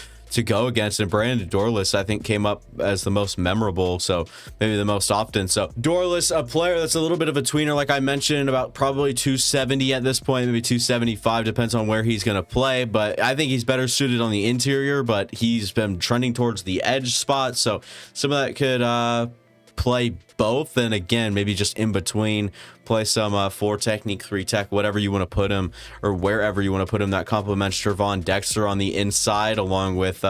go against, and Brandon Dorless I think came up as the most memorable, so maybe the most often. So Dorless, a player that's a little bit of a tweener, like I mentioned, about probably 270 at this point, maybe 275, depends on where he's going to play, but I think he's better suited on the interior, but he's been trending towards the edge spot, so some of that could play both, and again, maybe just in between, play some 4 technique, 3 tech, whatever you want to put him, or wherever you want to put him. That complements Trevon Dexter on the inside, along with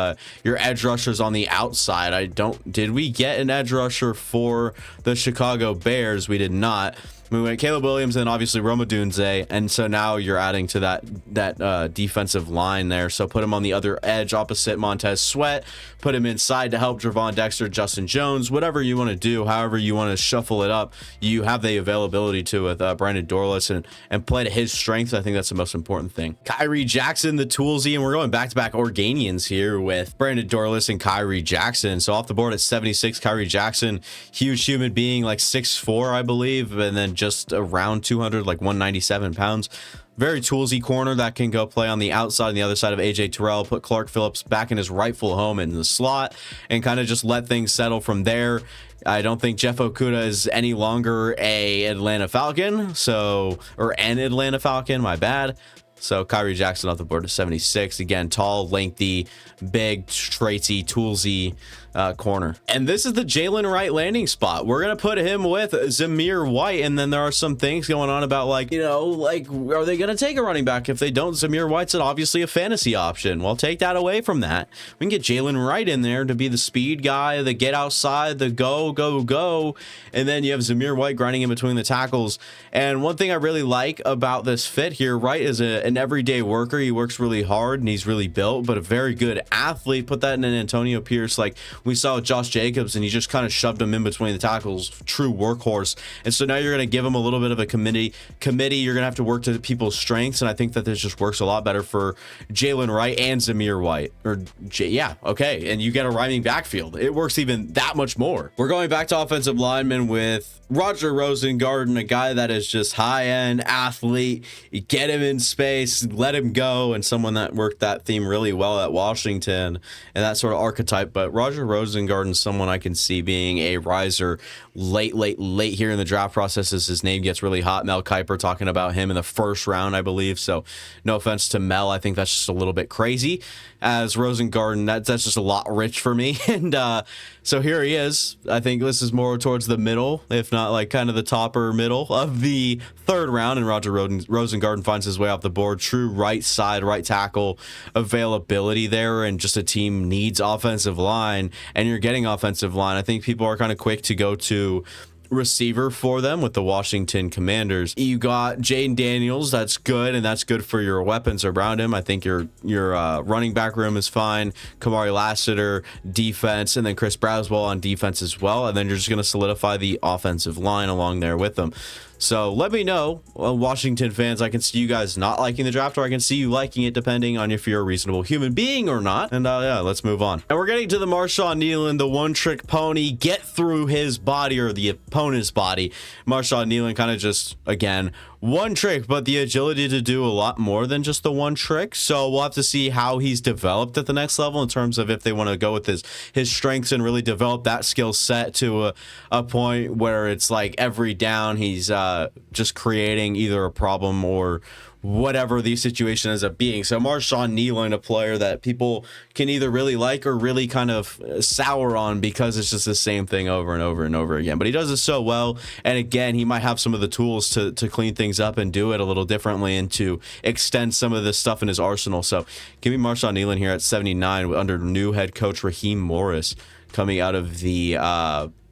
your edge rushers on the outside. Did we get an edge rusher for the Chicago Bears? We did not. We went Caleb Williams and obviously Roma Dunze, and so now you're adding to that defensive line there. So put him on the other edge opposite Montez Sweat, put him inside to help Trevon Dexter, Justin Jones, whatever you want to do, however you want to shuffle it up, you have the availability to with Brandon Dorless, and play to his strengths. I think that's the most important thing. Kyrie Jackson, the toolsy, and we're going back-to-back Organians here with Brandon Dorless and Kyrie Jackson. So off the board at 76, Kyrie Jackson, huge human being, like 6'4", I believe, and then just around 200, like 197 pounds. Very toolsy corner that can go play on the outside, on the other side of AJ Terrell, put Clark Phillips back in his rightful home in the slot, and kind of just let things settle from there. I don't think Jeff Okudah is any longer an Atlanta Falcon, my bad. So Kyrie Jackson off the board to 76. Again, tall, lengthy, big, traitsy, toolsy corner. And this is the Jalen Wright landing spot. We're going to put him with Zamir White. And then there are some things going on about, like, you know, like, are they going to take a running back? If they don't, Zamir White's obviously a fantasy option. Well, take that away from that. We can get Jalen Wright in there to be the speed guy, the get outside, the go, go, go. And then you have Zamir White grinding in between the tackles. And one thing I really like about this fit here, Wright is an everyday worker. He works really hard and he's really built, but a very good athlete. Put that in an Antonio Pierce, like we saw with Josh Jacobs, and he just kind of shoved him in between the tackles. True workhorse. And so now you're going to give him a little bit of a committee. You're going to have to work to people's strengths, and I think that this just works a lot better for Jalen Wright and Zamir White. Yeah, okay. And you get a rhyming backfield. It works even that much more. We're going back to offensive linemen with Roger Rosengarten, a guy that is just high-end athlete. You get him in space, let him go, and someone that worked that theme really well at Washington and that sort of archetype. But Roger Rosengarten is someone I can see being a riser late here in the draft process as his name gets really hot. Mel Kiper talking about him in the first round, I believe. So no offense to Mel, I think that's just a little bit crazy. As Rosengarten, that's just a lot rich for me. And so here he is. I think this is more towards the middle, if not like kind of the top or middle of the third round. And Roger Rosengarten finds his way off the board. True right side, right tackle availability there. And just a team needs offensive line, and you're getting offensive line. I think people are kind of quick to go to receiver for them with the Washington Commanders. You got Jaden Daniels, that's good, and that's good for your weapons around him. I think your running back room is fine. Kamari Lassiter, defense, and then Chris Braswell on defense as well. And then you're just going to solidify the offensive line along there with them. So let me know, Washington fans. I can see you guys not liking the draft, or I can see you liking it depending on if you're a reasonable human being or not. And yeah, let's move on. And we're getting to the Marshawn Nealon, the one-trick pony. Get through his body, or the opponent's body. Marshawn Nealon kind of just, again, one trick, but the agility to do a lot more than just the one trick. So we'll have to see how he's developed at the next level in terms of if they want to go with his strengths and really develop that skill set to a point where it's like every down he's just creating either a problem or whatever the situation ends up being. So Marshawn Nealon, a player that people can either really like or really kind of sour on because it's just the same thing over and over and over again. But he does it so well. And again, he might have some of the tools to clean things up and do it a little differently and to extend some of this stuff in his arsenal. So give me Marshawn Nealon here at 79 under new head coach Raheem Morris, coming out of the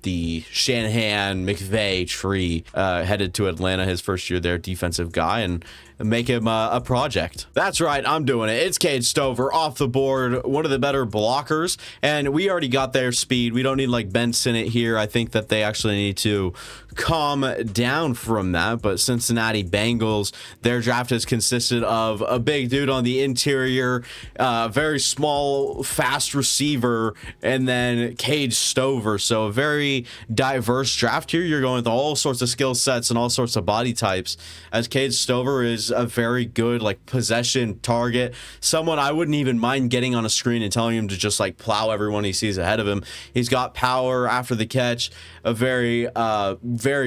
Shanahan McVay tree, headed to Atlanta his first year there, defensive guy, and make him a project. That's right, I'm doing it. It's Cade Stover off the board, one of the better blockers, and we already got their speed. We don't need like Ben Sinnott here. I think that they actually need to calm down from that. But Cincinnati Bengals, their draft has consisted of a big dude on the interior, very small, fast receiver, and then Cade Stover. So a very diverse draft here. You're going with all sorts of skill sets and all sorts of body types, as Cade Stover is a very good like possession target, someone I wouldn't even mind getting on a screen and telling him to just like plow everyone he sees ahead of him. He's got power after the catch, a very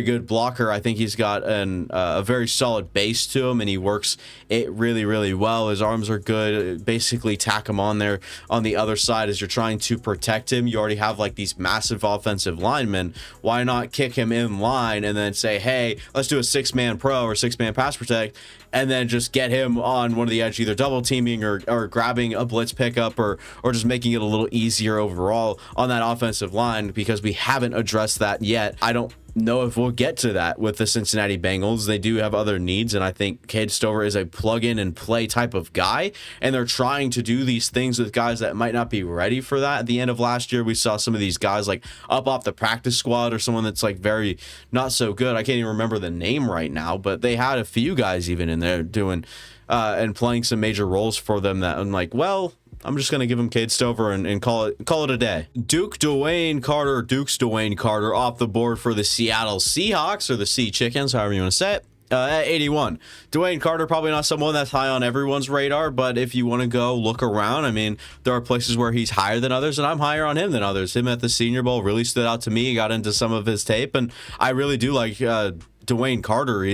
good blocker. I think he's got a very solid base to him, and he works it really well. His arms are good. Basically tack him on there on the other side as you're trying to protect him. You already have like these massive offensive linemen. Why not kick him in line and then say, hey, let's do a 6-man pro or 6-man pass protect, and then just get him on one of the edge, either double teaming or grabbing a blitz pickup or just making it a little easier overall on that offensive line, because we haven't addressed that yet. I don't know if we'll get to that with the Cincinnati Bengals. They do have other needs, and I think Cade Stover is a plug-in and play type of guy, and they're trying to do these things with guys that might not be ready for that. At the end of last year, we saw some of these guys like up off the practice squad, or someone that's like very not so good. I can't even remember the name right now, but they had a few guys even in there doing and playing some major roles for them that I'm like, well, I'm just going to give him Cade Stover and call it a day. Dukes Dwayne Carter off the board for the Seattle Seahawks, or the Sea Chickens, however you want to say it. At 81. Dwayne Carter, probably not someone that's high on everyone's radar, but if you want to go look around, I mean, there are places where he's higher than others, and I'm higher on him than others. Him at the Senior Bowl really stood out to me. Got into some of his tape, and I really do like Dwayne Carter.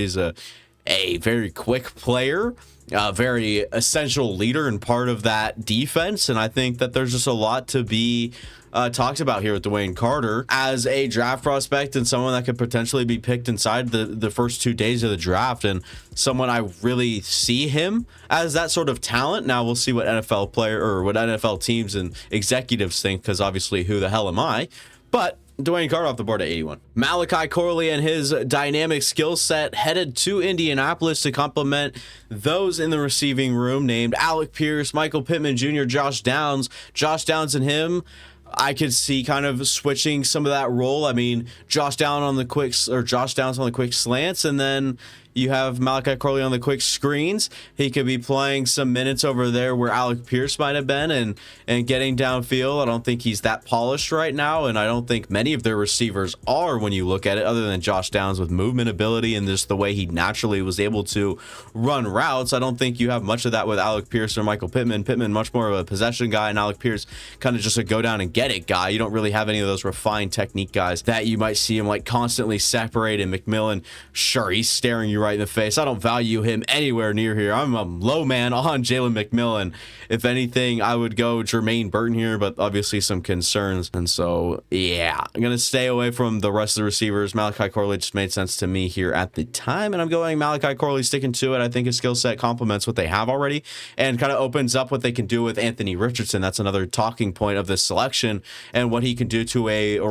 a very quick player, a very essential leader and part of that defense. And I think that there's just a lot to be talked about here with Dwayne Carter as a draft prospect and someone that could potentially be picked inside the first 2 days of the draft, and someone I really see him as that sort of talent. Now we'll see what NFL player or what NFL teams and executives think, because obviously who the hell am I? But Dwayne Carter off the board at 81. Malachi Corley and his dynamic skill set headed to Indianapolis to complement those in the receiving room named Alec Pierce, Michael Pittman Jr., Josh Downs. Josh Downs and him, I could see kind of switching some of that role. I mean, Josh Downs on the quick slants, and then you have Malachi Corley on the quick screens. He could be playing some minutes over there where Alec Pierce might have been and getting downfield. I don't think he's that polished right now, and I don't think many of their receivers are when you look at it, other than Josh Downs with movement ability and just the way he naturally was able to run routes. I don't think you have much of that with Alec Pierce or Michael Pittman. Pittman much more of a possession guy, and Alec Pierce kind of just a go down and get it guy. You don't really have any of those refined technique guys that you might see him like constantly separate. And McMillan, sure, he's staring you right in the face. I don't value him anywhere near here. I'm a low man on Jalen McMillan. If anything, I would go Jermaine Burton here, but obviously some concerns. And so, yeah, I'm going to stay away from the rest of the receivers. Malachi Corley just made sense to me here at the time, and I'm going Malachi Corley, sticking to it. I think his skill set complements what they have already and kind of opens up what they can do with Anthony Richardson. That's another talking point of this selection and what he can do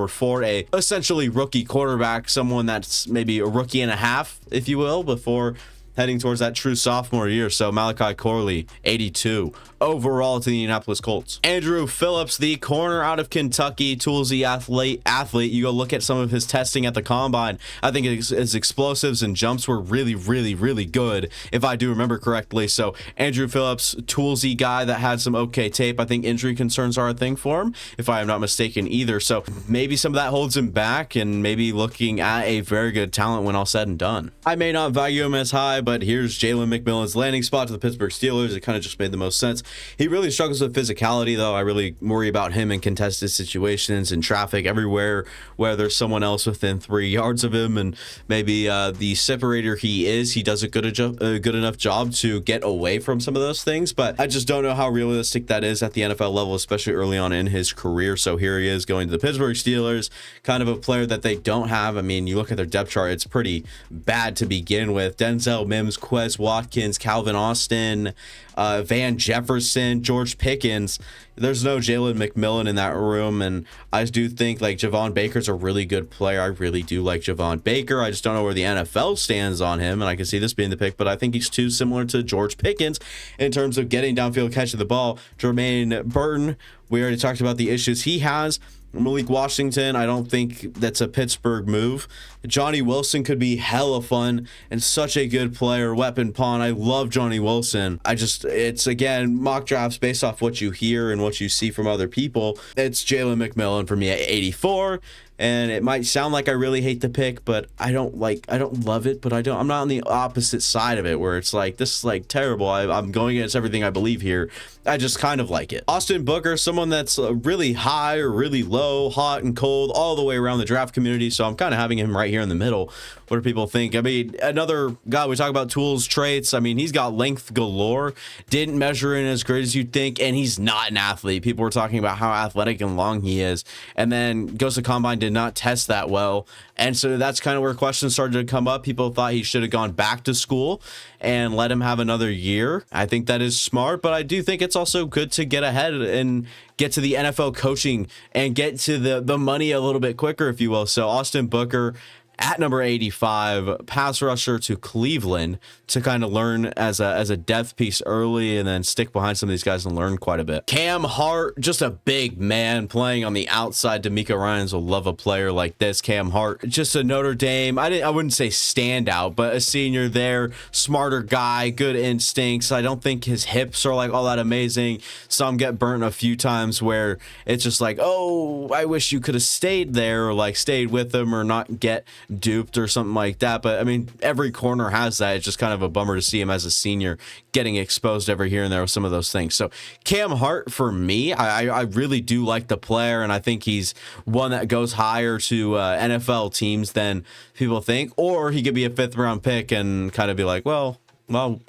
for a essentially rookie quarterback, someone that's maybe a rookie and a half, if you will, before heading towards that true sophomore year. So Malachi Corley, 82 overall to the Indianapolis Colts. Andrew Phillips, the corner out of Kentucky, toolsy athlete. You go look at some of his testing at the combine. I think his explosives and jumps were really, really, really good, if I do remember correctly. So Andrew Phillips, toolsy guy that had some okay tape. I think injury concerns are a thing for him, if I am not mistaken either. So maybe some of that holds him back, and maybe looking at a very good talent when all said and done. I may not value him as high, but here's Jalen McMillan's landing spot to the Pittsburgh Steelers. It kind of just made the most sense. He really struggles with physicality, though. I really worry about him in contested situations and traffic everywhere where there's someone else within 3 yards of him, and maybe the separator he does a good enough job to get away from some of those things, but I just don't know how realistic that is at the NFL level, especially early on in his career. So here he is going to the Pittsburgh Steelers, kind of a player that they don't have. I mean, you look at their depth chart, it's pretty bad to begin with. Denzel Mims, Quez Watkins, Calvin Austin, Van Jefferson, George Pickens. There's no Jalen McMillan in that room, and I do think like Javon Baker's a really good player. I really do like Javon Baker. I just don't know where the NFL stands on him, and I can see this being the pick, but I think he's too similar to George Pickens in terms of getting downfield, catching the ball. Jermaine Burton, we already talked about the issues he has. Malik Washington, I don't think that's a Pittsburgh move. Johnny Wilson could be hella fun and such a good player. Weapon pawn. I love Johnny Wilson. It's again, mock drafts based off what you hear and what you see from other people. It's Jalen McMillan for me at 84. And it might sound like I really hate the pick, but I don't love it, but I'm not on the opposite side of it where it's like, this is like terrible. I'm going against everything I believe here. I just kind of like it. Austin Booker, someone that's really high or really low, hot and cold, all the way around the draft community. So I'm kind of having him right here in the middle. What do people think? I mean, another guy, we talk about tools, traits. I mean, he's got length galore, didn't measure in as great as you'd think, and he's not an athlete. People were talking about how athletic and long he is, and then goes to combine, did not test that well. And so that's kind of where questions started to come up. People thought he should have gone back to school and let him have another year. I think that is smart, but I do think it's also good to get ahead and get to the NFL coaching and get to the money a little bit quicker, if you will. So Austin Booker at number 85, pass rusher to Cleveland to kind of learn as a depth piece early and then stick behind some of these guys and learn quite a bit. Cam Hart, just a big man playing on the outside. D'Amico Ryans will love a player like this. Cam Hart, just a Notre Dame, I wouldn't say standout, but a senior there, smarter guy, good instincts. I don't think his hips are like all that amazing. Some get burnt a few times where it's just like, oh, I wish you could have stayed there or like stayed with him or not get duped or something like that. But I mean, every corner has that. It's just kind of a bummer to see him as a senior getting exposed every here and there with some of those things. So Cam Hart, for me, I really do like the player, and I think he's one that goes higher to NFL teams than people think. Or he could be a 5th round pick and kind of be like, well,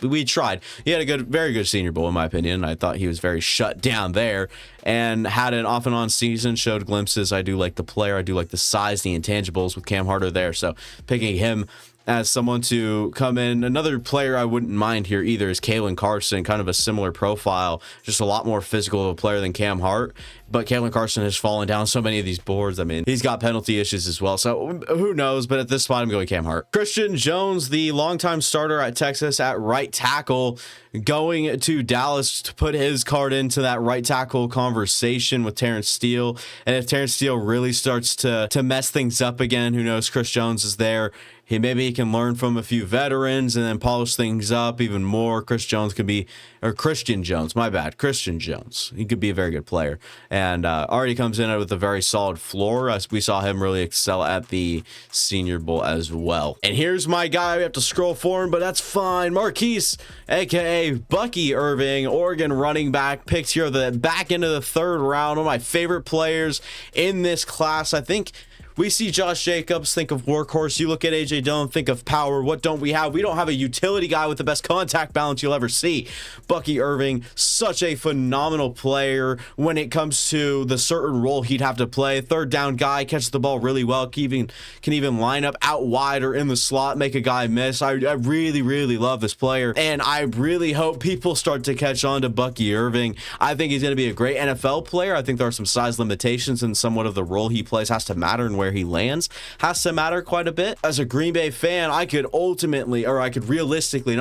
we tried. He had a very good Senior Bowl, in my opinion. I thought he was very shut down there and had an off and on season, showed glimpses. I do like the player. I do like the size, the intangibles with Cam Hart there. So picking him as someone to come in. Another player I wouldn't mind here either is Kalen Carson, kind of a similar profile, just a lot more physical of a player than Cam Hart. But Kalen Carson has fallen down so many of these boards. I mean, he's got penalty issues as well. So who knows? But at this spot, I'm going Cam Hart. Christian Jones, the longtime starter at Texas at right tackle, going to Dallas to put his card into that right tackle conversation with Terrence Steele. And if Terrence Steele really starts to mess things up again, who knows? Chris Jones is there. Maybe he can learn from a few veterans and then polish things up even more. Christian Jones, my bad. Christian Jones. He could be a very good player. And already comes in with a very solid floor. As we saw him really excel at the Senior Bowl as well. And here's my guy. We have to scroll for him, but that's fine. Marquise, a.k.a. Bucky Irving, Oregon running back, picked here the back end of the 3rd round. One of my favorite players in this class. I think we see Josh Jacobs, think of workhorse. You look at A.J. Dillon, think of power. What don't we have? We don't have a utility guy with the best contact balance you'll ever see. Bucky Irving, such a phenomenal player when it comes to the certain role he'd have to play. 3rd down guy, catches the ball really well, can even line up out wide or in the slot, make a guy miss. I really, really love this player, and I really hope people start to catch on to Bucky Irving. I think he's going to be a great NFL player. I think there are some size limitations, and somewhat of the role he plays has to matter, and where he lands has to matter quite a bit. As a Green Bay fan, I could realistically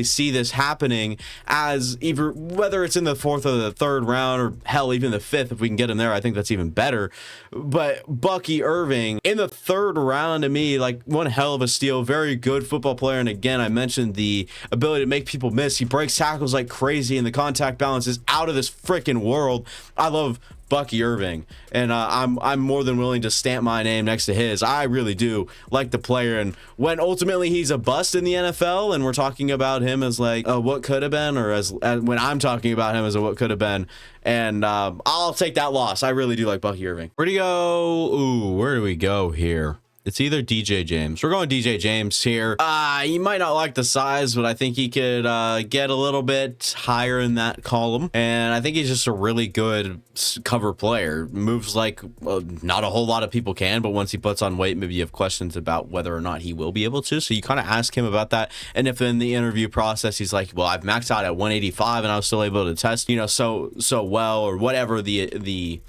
see this happening as either, whether it's in the 4th or the 3rd round, or hell, even the 5th, if we can get him there, I think that's even better. But Bucky Irving in the 3rd round, to me, like, one hell of a steal. Very good football player. And again, I mentioned the ability to make people miss. He breaks tackles like crazy, and the contact balance is out of this freaking world. I love Bucky Irving, and I'm more than willing to stamp my name next to his. I really do like the player, and when ultimately he's a bust in the NFL, and we're talking about him as like what could have been, or as when I'm talking about him as a what could have been, and I'll take that loss. I really do like Bucky Irving. Where do you go? Ooh, where do we go here? It's either DJ James. We're going DJ James here. You might not like the size, but I think he could get a little bit higher in that column. And I think he's just a really good cover player. Moves like not a whole lot of people can, but once he puts on weight, maybe you have questions about whether or not he will be able to. So you kind of ask him about that. And if in the interview process, he's like, well, I've maxed out at 185 and I was still able to test, so well, or whatever the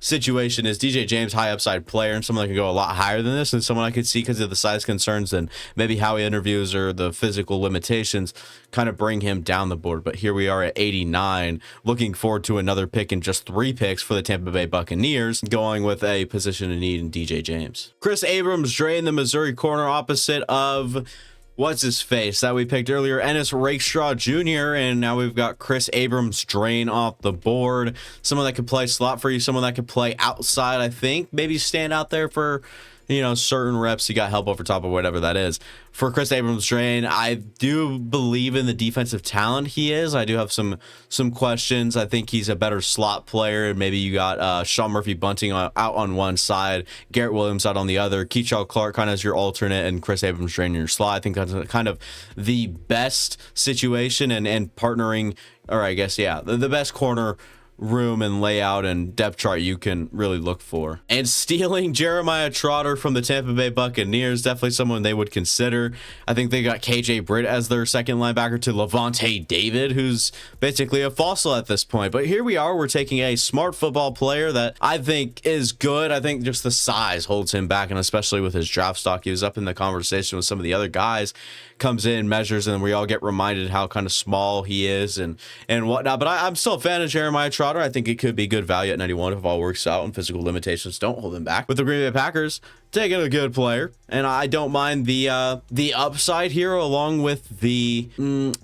situation is. DJ James, high upside player, and someone that can go a lot higher than this, and someone I could see, because of the size concerns and maybe how he interviews or the physical limitations, kind of bring him down the board. But here we are at 89, looking forward to another pick in just 3 picks for the Tampa Bay Buccaneers, going with a position of need in DJ James. Chris Abrams drained the Missouri corner opposite of what's his face that we picked earlier, Ennis Rakestraw Jr., and now we've got Chris Abrams drain off the board. Someone that could play slot for you, someone that could play outside, I think, maybe stand out there for certain reps. You got help over top of whatever that is. For Chris Abrams drain, I do believe in the defensive talent he is. I do have some questions. I think he's a better slot player. Maybe you got Sean Murphy Bunting out on one side, Garrett Williams out on the other, Keachal Clark kind of as your alternate, and Chris Abrams drain in your slot. I think that's kind of the best situation and partnering, or I guess, yeah, the best corner room and layout and depth chart you can really look for. And stealing Jeremiah Trotter from the Tampa Bay Buccaneers, definitely someone they would consider. I think they got KJ Britt as their second linebacker to Levante David, who's basically a fossil at this point. But here we are, we're taking a smart football player that I think is good. I think just the size holds him back, and especially with his draft stock, he was up in the conversation with some of the other guys, comes in, measures, and we all get reminded how kind of small he is and whatnot. But I'm still a fan of Jeremiah Trotter. Trotter, I think it could be good value at 91 if all works out and physical limitations don't hold him back. With the Green Bay Packers, taking a good player, and I don't mind the upside here, along with the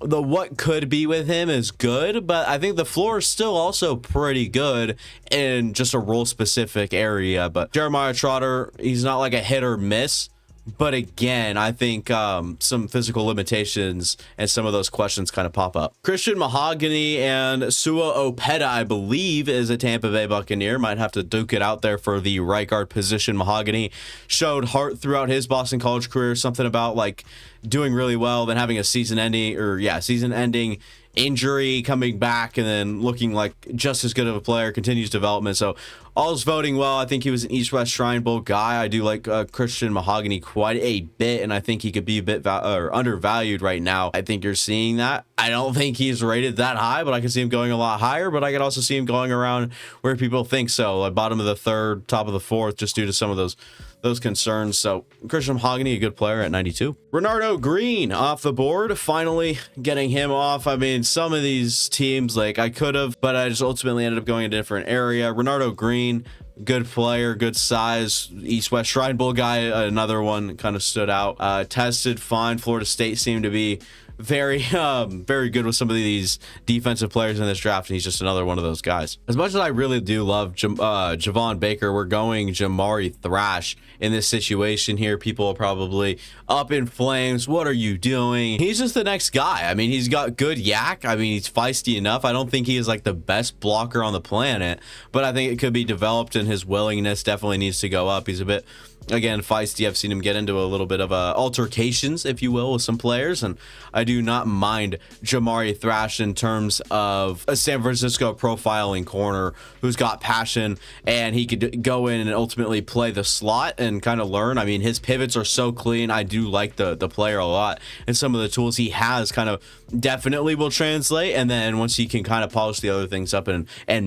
what could be with him is good, but I think the floor is still also pretty good in just a role specific area. But Jeremiah Trotter, he's not like a hit or miss. But again, I think some physical limitations and some of those questions kind of pop up. Christian Mahogany and Sua Opeta, I believe, is a Tampa Bay Buccaneer. Might have to duke it out there for the right guard position. Mahogany showed heart throughout his Boston College career. Something about like doing really well, then having a season-ending injury, coming back, and then looking like just as good of a player, continues development. So all's voting well. I think he was an East-West Shrine Bowl guy. I do like Christian Mahogany quite a bit, and I think he could be a bit undervalued right now. I think you're seeing that. I don't think he's rated that high, but I can see him going a lot higher, but I could also see him going around where people think so, like bottom of the third, top of the fourth, just due to some of those concerns. So Christian Mahogany, a good player at 92. Renardo Green off the board, finally getting him off. I mean, some of these teams, like I could have, but I just ultimately ended up going a different area. Renardo Green, good player, good size, East-West Shrine Bowl guy, another one kind of stood out. Tested fine. Florida State seemed to be very good with some of these defensive players in this draft, and he's just another one of those guys. As much as I really do love Javon Baker, we're going Jamari Thrash in this situation here. People are probably up in flames. What are you doing? He's just the next guy. I mean, he's got good yak. I mean, he's feisty enough. I don't think he is like the best blocker on the planet, but I think it could be developed, and his willingness definitely needs to go up. He's a bit, again, feisty. I've seen him get into a little bit of altercations, if you will, with some players, and I do not mind Jamari Thrash in terms of a San Francisco profiling corner who's got passion, and he could go in and ultimately play the slot and kind of learn. I mean, his pivots are so clean. I do like the player a lot, and some of the tools he has kind of definitely will translate, and then once he can kind of polish the other things up and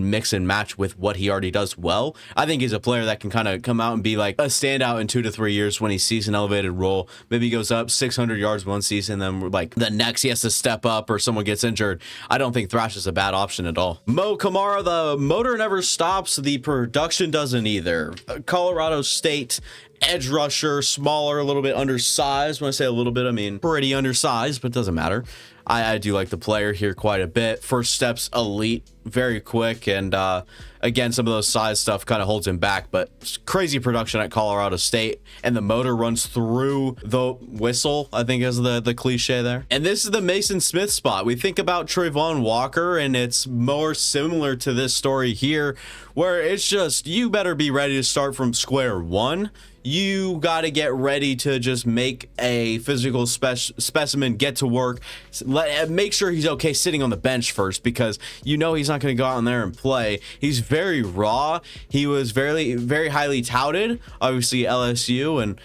mix and match with what he already does well, I think he's a player that can kind of come out and be like a standout in 2 to 3 years when he sees an elevated role. Maybe he goes up 600 yards one season, then like the next he has to step up or someone gets injured. I don't think Thrash is a bad option at all. Mo Kamara, the motor never stops, the production doesn't either. Colorado State edge rusher, smaller, a little bit undersized. When I say a little bit, I mean pretty undersized, but it doesn't matter. I do like the player here quite a bit. First steps elite, very quick, and again, some of those size stuff kind of holds him back, but crazy production at Colorado State, and the motor runs through the whistle, I think is the cliche there. And this is the Mason Smith spot. We think about Trayvon Walker, and it's more similar to this story here, where it's just, you better be ready to start from square one. You got to get ready to just make a physical specimen, get to work, make sure he's okay sitting on the bench first, because you know he's not going to go out in there and play. He's very raw. He was very, very highly touted, obviously LSU, and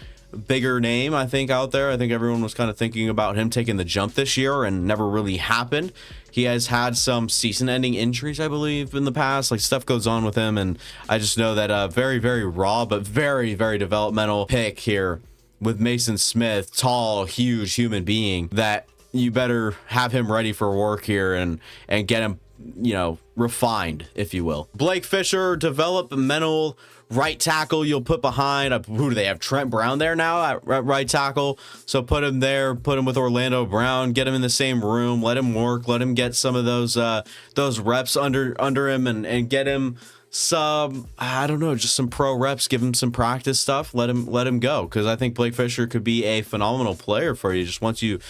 bigger name, I think, out there. I think everyone was kind of thinking about him taking the jump this year, and never really happened. He has had some season-ending injuries, I believe, in the past. Like, stuff goes on with him, and I just know that very, very raw, but very, very developmental pick here with Mason Smith, tall, huge human being, that you better have him ready for work here and get him, you know, refined, if you will. Blake Fisher, developmental right tackle you'll put behind, who do they have? Trent Brown there now at right tackle. So put him there, put him with Orlando Brown, get him in the same room, let him work, let him get some of those reps under him, and get him some, I don't know, just some pro reps, give him some practice stuff, let him go, because I think Blake Fisher could be a phenomenal player for you just once you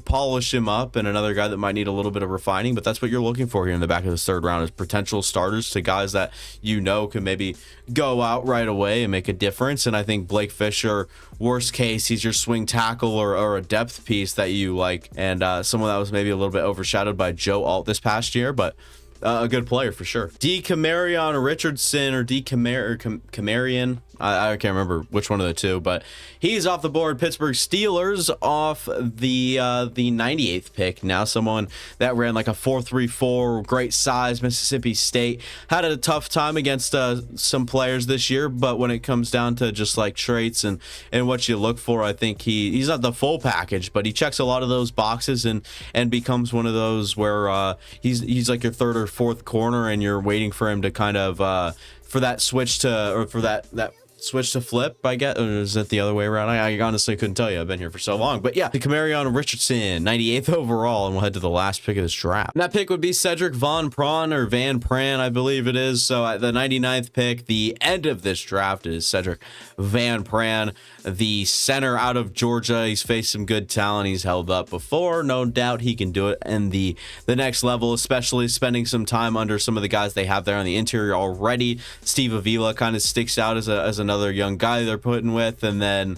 polish him up, and another guy that might need a little bit of refining. But that's what you're looking for here in the back of this third round, is potential starters to guys that you know can maybe go out right away and make a difference. And I think Blake Fisher, worst case, he's your swing tackle or a depth piece that you like, and someone that was maybe a little bit overshadowed by Joe Alt this past year, but a good player for sure. Camarion Richardson, or Camarion, I can't remember which one of the two, but he's off the board. Pittsburgh Steelers off the 98th pick. Now someone that ran like a 4.34, great size. Mississippi State had a tough time against some players this year, but when it comes down to just like traits and what you look for, I think he's not the full package, but he checks a lot of those boxes and becomes one of those where he's like your third or fourth corner, and you're waiting for him to kind of for that switch to, or for that switch to flip, I guess. Or is it the other way around? I honestly couldn't tell you. I've been here for so long. But yeah, the Camarion Richardson, 98th overall, and we'll head to the last pick of this draft. And that pick would be Cedric Van Pran, I believe it is. So at the 99th pick, the end of this draft is Cedric Van Pran, the center out of Georgia. He's faced some good talent. He's held up before. No doubt he can do it in the next level, especially spending some time under some of the guys they have there on the interior already. Steve Avila kind of sticks out as another young guy they're putting with, and then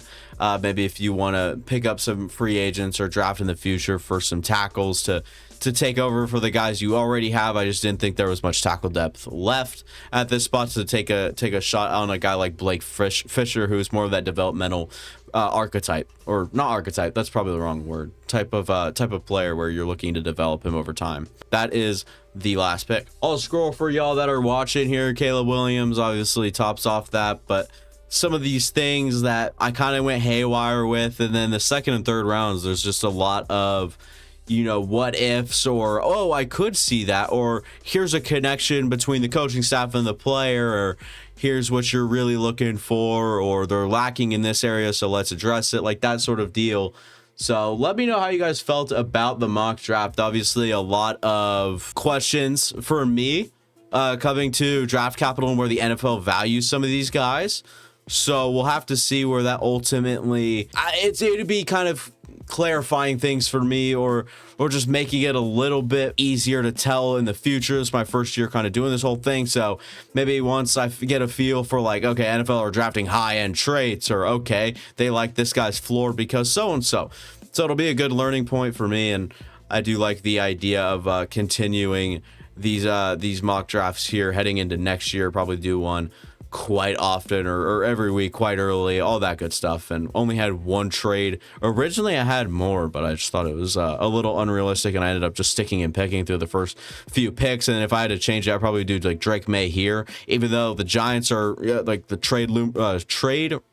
maybe if you want to pick up some free agents or draft in the future for some tackles to take over for the guys you already have. I just didn't think there was much tackle depth left at this spot to take a shot on a guy like Blake Fisher, who's more of that developmental archetype, or not archetype, that's probably the wrong word, type of player where you're looking to develop him over time. That is the last pick. I'll scroll for y'all that are watching here. Caleb Williams obviously tops off that, but some of these things that I kind of went haywire with, and then the second and third rounds, there's just a lot of, you know, what ifs, or, oh, I could see that, or here's a connection between the coaching staff and the player, or here's what you're really looking for, or they're lacking in this area, so let's address it, like that sort of deal. So let me know how you guys felt about the mock draft. Obviously, a lot of questions for me coming to draft capital and where the NFL values some of these guys. So we'll have to see where that ultimately, it'd be kind of clarifying things for me, or just making it a little bit easier to tell in the future. It's my first year kind of doing this whole thing, so maybe once I get a feel for like, okay, NFL are drafting high-end traits, or okay, they like this guy's floor because so-and-so. So it'll be a good learning point for me, and I do like the idea of continuing these mock drafts here heading into next year. Probably do one quite often, or every week, quite early, all that good stuff. And only had one trade. Originally I had more, but I just thought it was a little unrealistic, and I ended up just sticking and picking through the first few picks. And if I had to change it, I'd probably do like Drake May here, even though the Giants are like the trade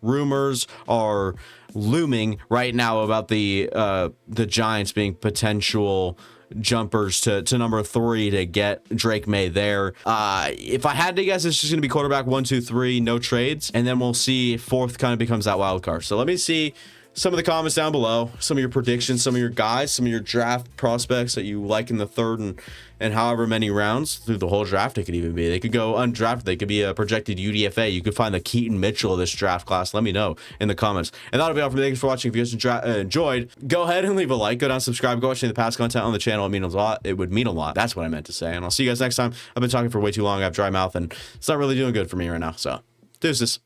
rumors are looming right now about the Giants being potential jumpers to number 3 to get Drake May there. If I had to guess, it's just going to be quarterback 1, 2, 3, no trades, and then we'll see if 4th kind of becomes that wild card. So let me see some of the comments down below, some of your predictions, some of your guys, some of your draft prospects that you like in the 3rd and however many rounds through the whole draft. It could even be, they could go undrafted, they could be a projected UDFA. You could find the Keaton Mitchell of this draft class. Let me know in the comments. And that'll be all for me. Thanks for watching. If you guys enjoyed, go ahead and leave a like, go down, subscribe, go watch any of the past content on the channel. It would mean a lot. That's what I meant to say. And I'll see you guys next time. I've been talking for way too long. I have dry mouth, and it's not really doing good for me right now. So deuces.